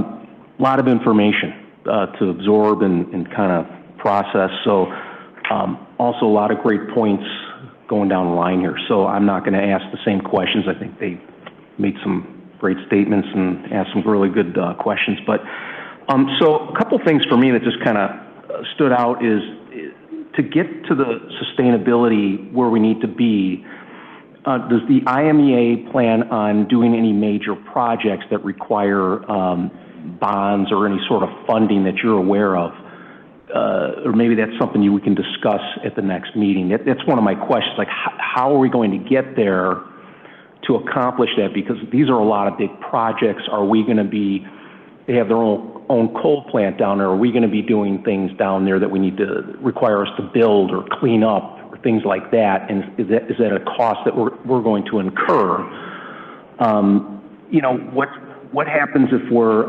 lot of information to absorb and kind of process. So also a lot of great points going down the line here. So I'm not going to ask the same questions. I think they made some great statements and asked some really good questions. But so a couple things for me that just kind of stood out is to get to the sustainability where we need to be. Does the IMEA plan on doing any major projects that require bonds or any sort of funding that you're aware of? Or maybe that's something we can discuss at the next meeting. That's one of my questions, like how are we going to get there to accomplish that? Because these are a lot of big projects. Are we going to be, they have their own coal plant down there. Are we going to be doing things down there that we need to require us to build or clean up or things like that? And is that a cost that we're going to incur? You know, what happens if we're,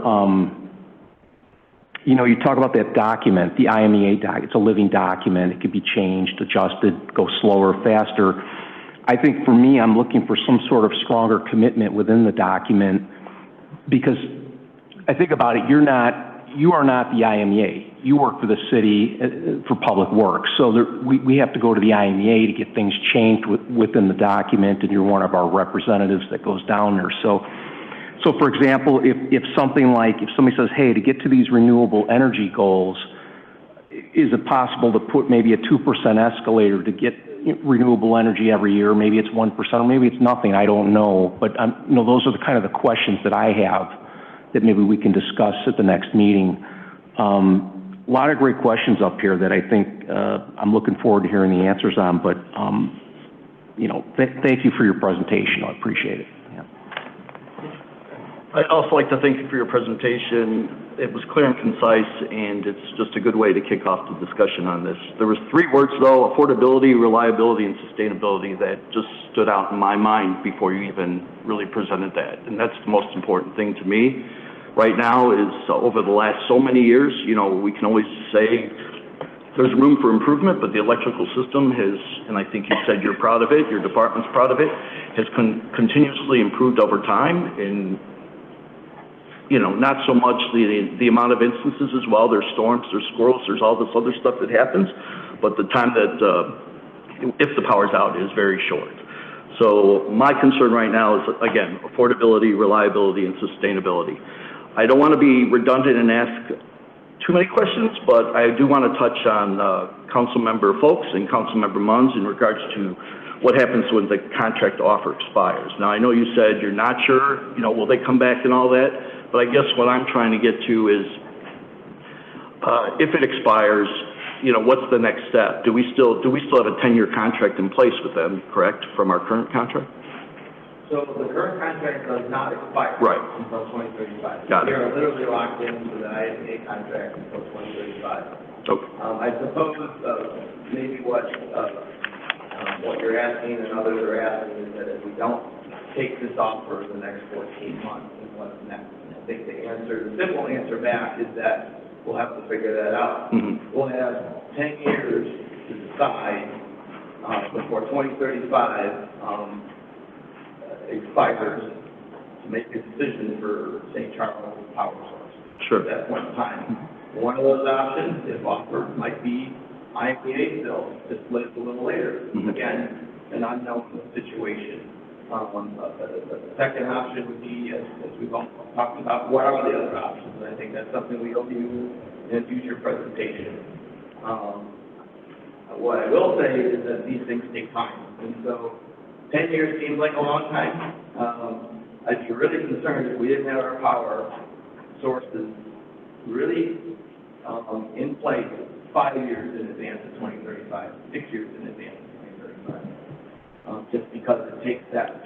you know, you talk about that document, the IMEA document. It's a living document. It could be changed, adjusted, go slower, faster. I think for me, I'm looking for some sort of stronger commitment within the document, because I think about it, you are not the IMEA. You work for the city for public works. So we have to go to the IMEA to get things changed within the document, and you're one of our representatives that goes down there. So for example, if something like, if somebody says, hey, to get to these renewable energy goals, is it possible to put maybe a 2% escalator to get renewable energy every year? Maybe it's 1%, or maybe it's nothing, I don't know. But you know, those are the kind of the questions that I have that maybe we can discuss at the next meeting. A lot of great questions up here that I think I'm looking forward to hearing the answers on, but you know, thank you for your presentation. I appreciate it. Yeah. I'd also like to thank you for your presentation. It was clear and concise, and it's just a good way to kick off the discussion on this. There was 3 words, though: affordability, reliability, and sustainability, that just stood out in my mind before you even really presented that. And that's the most important thing to me right now. Is over the last so many years, you know, we can always say there's room for improvement, but the electrical system has, and I think you said you're proud of it, your department's proud of it, has continuously improved over time. And you know, not so much the amount of instances as well. There's storms, there's squirrels, there's all this other stuff that happens, but the time that, if the power's out, is very short. So my concern right now is, again, affordability, reliability, and sustainability. I don't want to be redundant and ask too many questions, but I do want to touch on Councilmember Folks and Councilmember Munns in regards to what happens when the contract offer expires. Now, I know you said you're not sure, you know, will they come back and all that? But I guess what I'm trying to get to is, if it expires, you know, what's the next step? Do we still have a 10-year contract in place with them, correct, from our current contract? So the current contract does not expire until 2035. Got it. We are literally locked into the ISA contract until 2035. Okay. I suppose maybe what you're asking and others are asking is that if we don't take this offer for the next 14 months, then what's next? I think the simple answer back is that we'll have to figure that out. Mm-hmm. We'll have 10 years to decide before 2035 expires to make a decision for St. Charles power source. Sure. At that point in time. One of those options, if offered, might be IMEA still, just a little later. Mm-hmm. Again, an unknown situation. The second option would be, as we've all talked about, what are the other options? And I think that's something we owe you in a future presentation. What I will say is that these things take time. And so 10 years seems like a long time. I'd be really concerned if we didn't have our power sources really in place 5 years in advance of 2035, 6 years in advance of 2035. Just because it takes that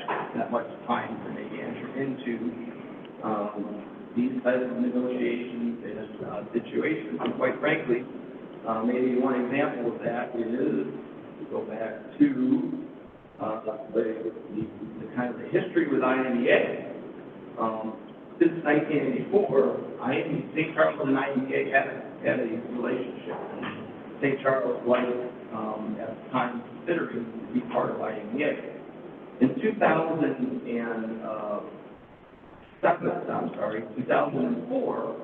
much time to maybe enter into these types of negotiations and situations. And quite frankly, maybe one example of that is to go back to the kind of the history with IMEA. Since 1984, St. Charles and IMEA had a relationship. St. Charles was at the time considering to be part of IMEA. In 2004,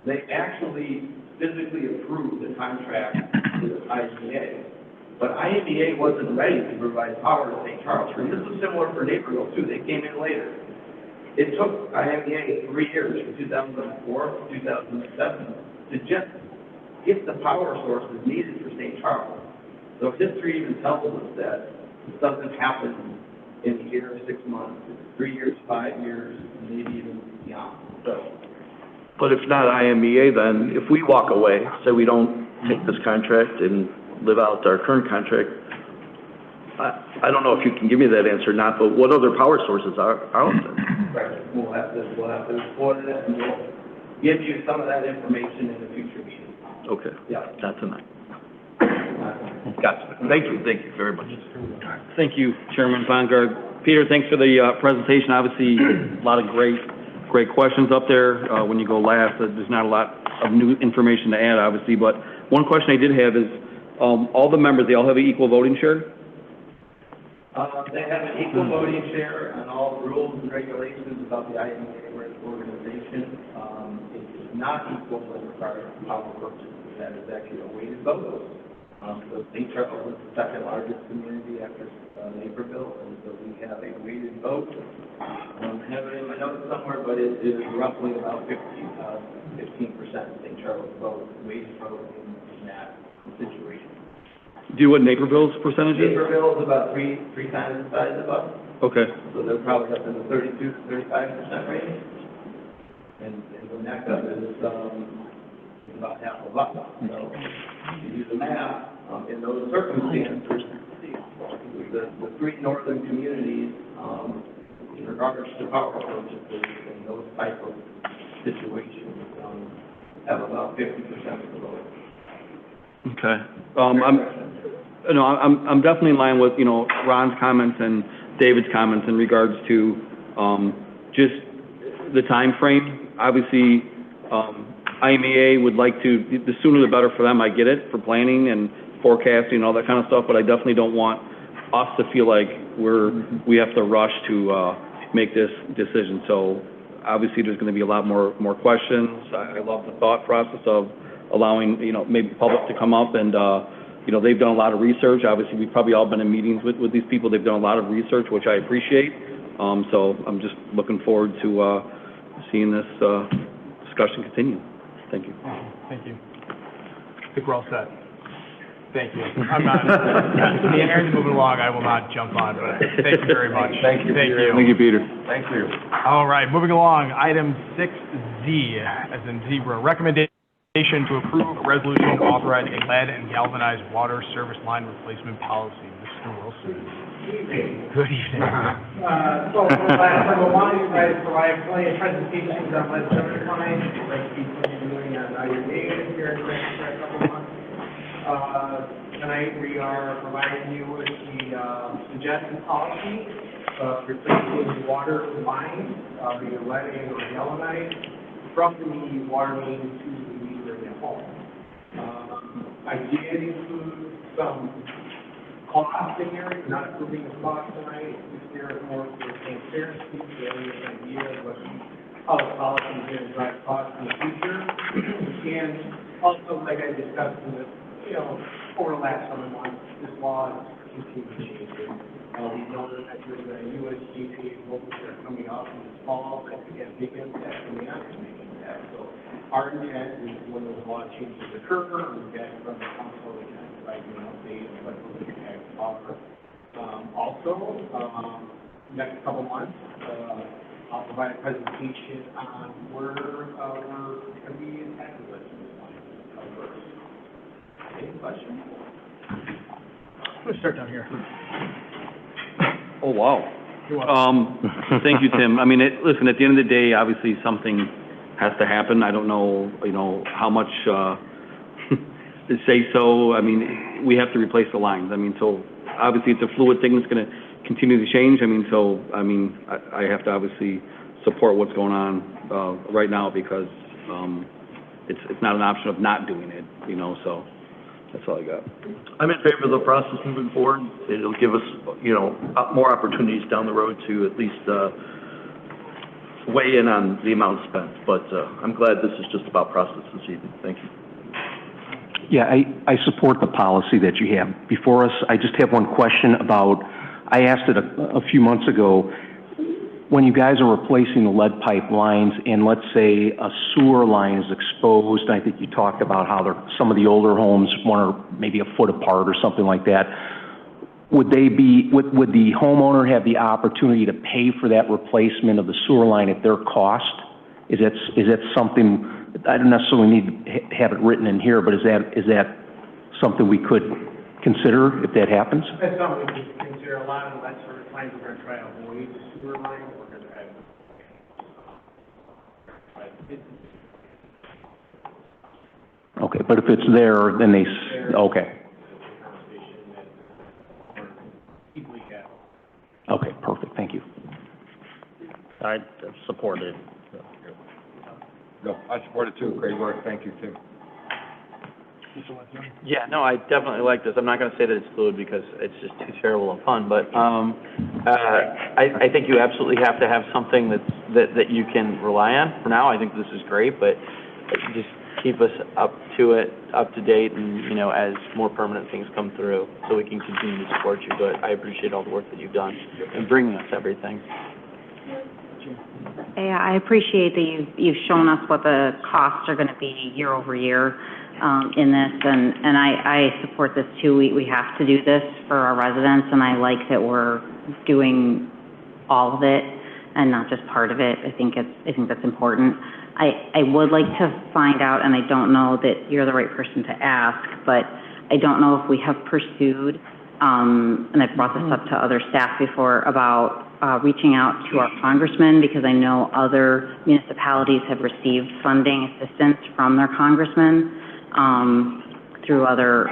they actually physically approved the contract with IMEA. But IMEA wasn't ready to provide power to St. Charles. And this was similar for Naperville, too. They came in later. It took IMEA 3 years, from 2004 to 2007, to just if the power source is needed for St. Charles. So history even tells us that it doesn't happen in a year or 6 months, it's 3 years, 5 years, maybe even beyond. So, But if not IMEA, then if we walk away, say we don't take this contract and live out our current contract, I don't know if you can give me that answer or not, but what other power sources are out there? right, we'll have to explore that, and we'll give you some of that information in the future meeting. Okay, Yeah. not tonight. Gotcha. Thank you very much. Thank you, Chairman Bongard. Peter, thanks for the presentation. Obviously, a lot of great questions up there. When you go last, there's not a lot of new information to add, obviously, but one question I did have is, all the members, they all have an equal voting share? They have an equal voting share on all the rules and regulations about the IMEA organization. It is not equal in regard to power purchase. That is actually a weighted vote. So St. Charles is the second largest community after Naperville, and so we have a weighted vote. I have it in my notes somewhere, but it is roughly about 15% St. Charles vote, weighted vote in that situation. Do you know what Naperville's percentage is? Naperville is about three times the size of us, Okay. so they're probably up in the 32 to 35% range. And the next up is about half of us. So if you do the math, in those circumstances, the three northern communities, in regards to power purchases and those type of situations, have about 50% of the vote. Okay. I'm definitely in line with, Ron's comments and David's comments in regards to, just the time frame. Obviously, IMEA would like to, the sooner the better for them, I get it, for planning and forecasting and all that kind of stuff, but I definitely don't want us to feel like we have to rush to, make this decision. So obviously there's gonna be a lot more questions. I love the thought process of allowing, maybe the public to come up and, they've done a lot of research. Obviously, we've probably all been in meetings with these people. They've done a lot of research, which I appreciate. So I'm just looking forward to, seeing this, discussion continue. Thank you. Thank you. I think we're all set. Thank you. I'm not, the hearing's moving along, I will not jump on, but thank you very much. Thank you, Thank Peter. you. Thank you, Peter. Thank you. All right, moving along, item 6Z, as in zebra, recommendation to approve a resolution authorizing a lead and galvanized water service line replacement policy. Mr. Wilson. Good evening. So for the last number one, you guys provide plenty of presentations on lead service lines, like people are doing on your days here in the next couple of months. Tonight we are providing you with the suggested policy of replacing water lines, either lead and or galvanized, from the water main to the meter in your home. I did include some costs in here, not approving the cost tonight. This here is more for transparency, to give you an idea of how the policy is going to drive costs in the future. And also, like I discussed in the, over the last summer months, this law is continuing to change. We know that there's a USGPA rules that are coming up in this fall that could have big impact and not have big impact. So our intent is when those law changes occur, we get from the council, we can provide you an update on what those impacts are. Also, next couple months, I'll provide a presentation on where we're going to be impacted with this line. Any questions? Let's start down here. Oh, wow. Thank you, Tim. I mean, listen, at the end of the day, obviously something has to happen. I don't know, how much, to say so. I mean, we have to replace the lines. I mean, so obviously it's a fluid thing that's going to continue to change. I have to obviously support what's going on, right now because, it's not an option of not doing it, so that's all I got. I'm in favor of the process moving forward. It'll give us, more opportunities down the road to at least, weigh in on the amount spent. But, I'm glad this is just about process this evening. Thank you. Yeah, I support the policy that you have before us. I just have one question about, I asked it a few months ago, when you guys are replacing the lead pipe lines and let's say a sewer line is exposed, I think you talked about how some of the older homes, one are maybe a foot apart or something like that, would the homeowner have the opportunity to pay for that replacement of the sewer line at their cost? Is that something, I don't necessarily need to have it written in here, but is that something we could consider if that happens? That's something we could consider. A lot of the lead service lines we're going to try to avoid the sewer line. We're going to try to. Okay, but if it's there, then okay. Okay, perfect, thank you. I support it. No, I support it too. Great work. Thank you, Tim. Yeah, no, I definitely like this. I'm not gonna say that it's fluid because it's just too terrible of fun, but, I think you absolutely have to have something that you can rely on. For now, I think this is great, but just keep us up to date and, you know, as more permanent things come through, so we can continue to support you. But I appreciate all the work that you've done and bringing us everything. Yeah, I appreciate that you've shown us what the costs are going to be year over year in this, and I support this too. We have to do this for our residents, and I like that we're doing all of it and not just part of it. I think that's important. I would like to find out, and I don't know that you're the right person to ask, but I don't know if we have pursued, and I've brought this up to other staff before, about reaching out to our congressman, because I know other municipalities have received funding assistance from their congressman through other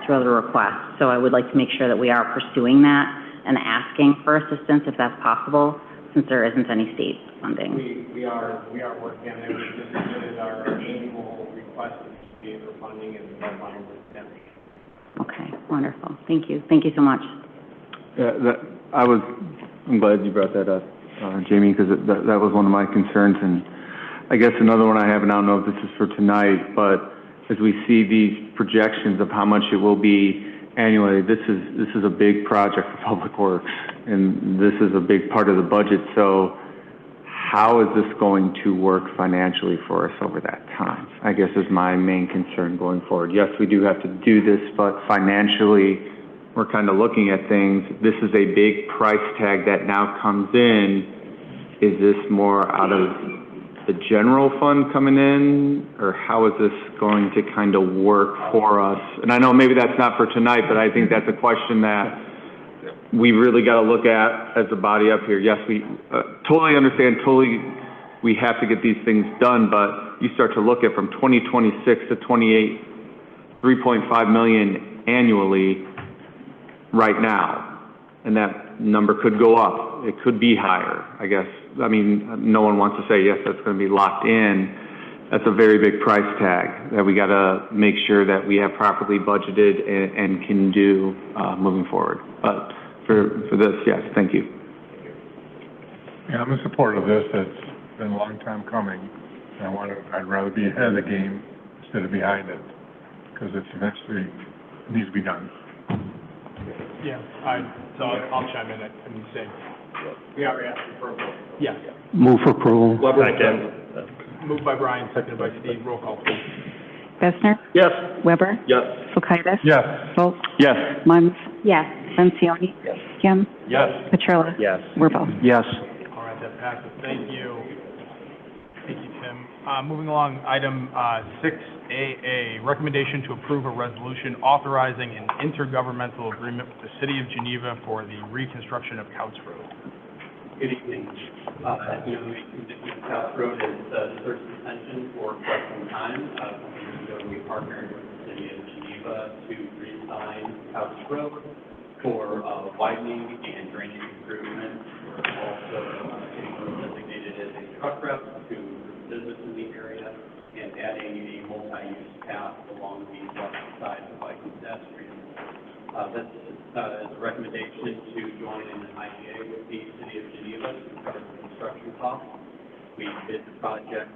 requests. So I would like to make sure that we are pursuing that and asking for assistance if that's possible, since there isn't any state funding. We are working on it. We just submitted our annual request to the for funding and the line with them. Okay, wonderful. Thank you. Thank you so much. Yeah, I'm glad you brought that up, Jamie, because that was one of my concerns. And I guess another one I have, and I don't know if this is for tonight, but as we see these projections of how much it will be annually, this is a big project for Public Works, and this is a big part of the budget. So how is this going to work financially for us over that time? I guess is my main concern going forward. Yes, we do have to do this, but financially, we're kind of looking at things. This is a big price tag that now comes in. Is this more out of the general fund coming in, or how is this going to kind of work for us? And I know maybe that's not for tonight, but I think that's a question that we really got to look at as a body up here. Yes, we totally understand, we have to get these things done, but you start to look at from 2026 to 28, 3.5 million annually right now, and that number could go up. It could be higher, I guess. I mean, no one wants to say, yes, that's going to be locked in. That's a very big price tag that we got to make sure that we have properly budgeted and can do moving forward. But for this, yes, thank you. Yeah, I'm in support of this. It's been a long time coming. I'd rather be ahead of the game instead of behind it, because it's eventually needs to be done. Yeah, so I'll chime in and say, we already asked for approval. Yeah. Move for approval. Second. Moved by Brian, seconded by Steve. Roll call, please. Bessner? Yes. Weber? Yes. Kulkaitis? Yes. Volt? Yes. Munns? Yes. Lencioni? Yes. Kim? Yes. Petrella? Yes. Wirbel? Yes. All right, that passes. Thank you. Thank you, Tim. Moving along, item 6AA, recommendation to approve a resolution authorizing an intergovernmental agreement with the City of Geneva for the reconstruction of Couts Road. Good evening. You know, South Road is the source of attention for quite some time. So we partnered with the City of Geneva to redesign Couch Road for widening and drainage improvements. We're also getting designated as a truck route to business in the area and adding a multi-use path along the west side of bike and pedestrians. That's a recommendation to join an IGA with the City of Geneva to cover the construction costs. We did the project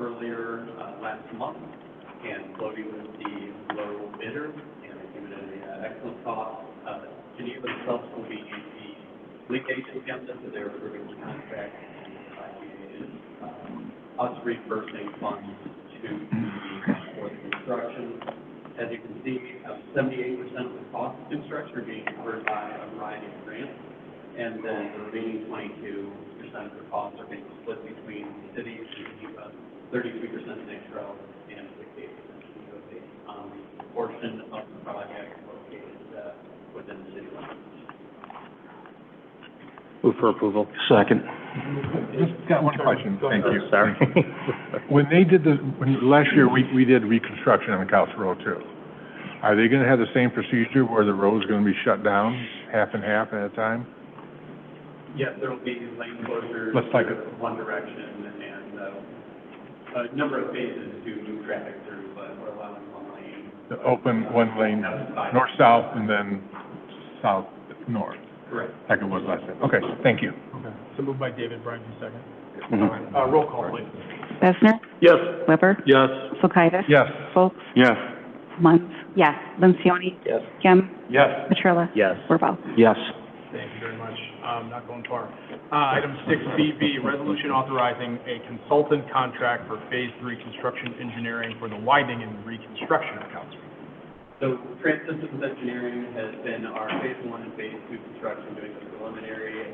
earlier last month, and Lodi was the low bidder, and they gave it an excellent cost. Geneva itself will be the lead agency on this, so they're approving the contract, and IPA is, us reimbursing funds to for the construction. As you can see, 78% of the cost of construction are being covered by a variety of grants, and then the remaining 22% of the costs are being split between the city, 33% St.Charles, and 68% based on the portion of the project located within the city limits. Move for approval. Second. Just got one question, thank you. Sorry. When last year, we did reconstruction on the Couch Road too. Are they gonna have the same procedure where the road's gonna be shut down, half and half at a time? Yes, there will be lane closures. Looks like it. One direction and a number of phases to move traffic through, but we're allowing one lane. To open one lane, north-south, and then south-north, Correct. like it was last time. Okay, thank you. Okay. So moved by David, Brian, second. Mhm. Roll call, please. Bessner? Yes. Weber? Yes. Kulturitis? Yes. Folks? Yes. Munns? Yes. Lencioni? Yes. Kim? Yes. Petrilla? Yes. Wirbal? Yes. Thank you very much. Not going far. Item 6BB, resolution authorizing a consultant contract for Phase 3 construction engineering for the widening and reconstruction of Couch Road. So Trans Systems Engineering has been our Phase 1 and Phase 2 construction, doing the preliminary and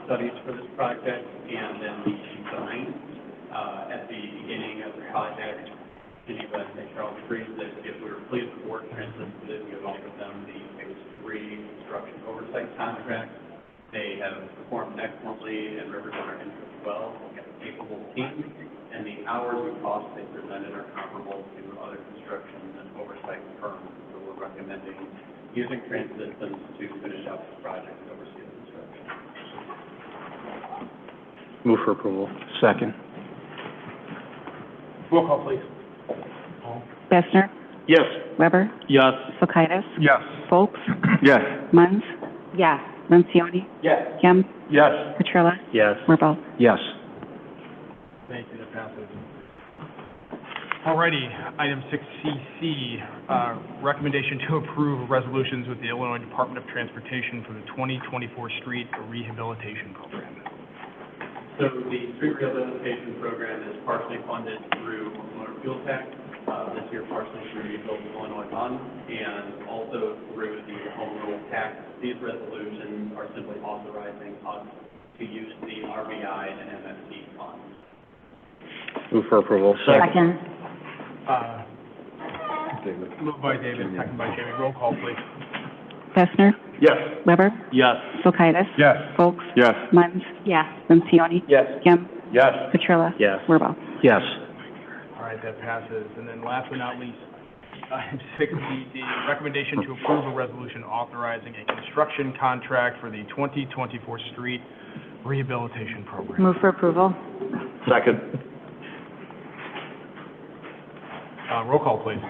studies for this project, and then the design. At the beginning of the project, Geneva and St.Charles agreed that if we were pleased with the work Trans Systems did, we would offer them the Phase 3 construction oversight contract. They have performed excellently and represent our interests well. We have a capable team, and the hours and costs they presented are comparable to other construction and oversight firms. So we're recommending using Trans Systems to finish up the project and oversee the construction. Move for approval. Second. Roll call, please. Bessner? Yes. Weber? Yes. Kulturitis? Yes. Folks? Yes. Munns? Yes. Lencioni? Yes. Kim? Yes. Petrilla? Yes. Wirbal? Yes. Thank you, that passes. Alrighty, item 6CC, recommendation to approve resolutions with the Illinois Department of Transportation for the 2024 Street Rehabilitation Program. So the street rehabilitation program is partially funded through motor fuel tax, this year partially through Rebuild Illinois funds, and also through the home rule tax. These resolutions are simply authorizing us to use the RBI and MFT funds. Move for approval. Second. Moved by David, second by Jamie. Roll call, please. Bessner? Yes. Weber? Yes. Kulturitis? Yes. Folks? Yes. Munns? Yes. Lencioni? Yes. Kim? Yes. Petrilla? Yes. Wirbal? Yes. All right, that passes. And then last but not least, item 6DD, recommendation to approve a resolution authorizing a construction contract for the 2024 Street Rehabilitation Program. Move for approval. Second. Roll call, please.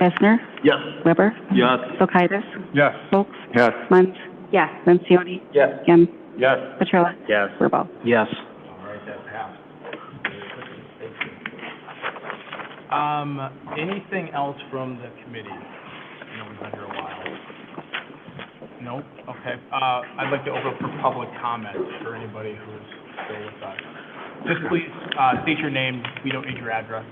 Bessner? Yes. Weber? Yes. Kulturitis? Yes. Folks? Yes. Munns? Yes. Lencioni? Yes. Kim? Yes. Petrilla? Yes. Wirbal? Yes. All right, that passed. Thank you. Anything else from the committee? I know we've been here a while. No? Okay. I'd like to open up for public comment for anybody who's still with us. Just please, state your name. We don't need your address.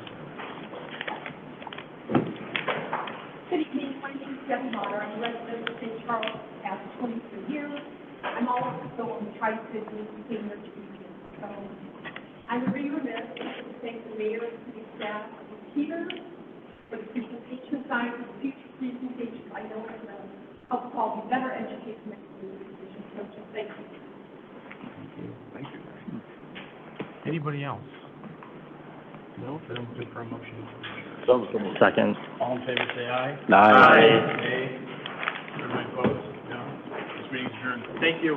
Good evening, my name is Debbie Motter, I'm a resident of St. Charles, past 23 years. I'm also on the Tri-City Senior Community. I'm very remiss to thank the mayor and city staff and Peter for the presentation time, for the future presentations. I know it's going to help us all be better educated and make good decisions, so just thank you. Thank you. Anybody else? No? Then I'm looking for a motion. Second. All in favor, say aye. Aye. Nay. Everybody opposed? No? This meeting's adjourned. Thank you.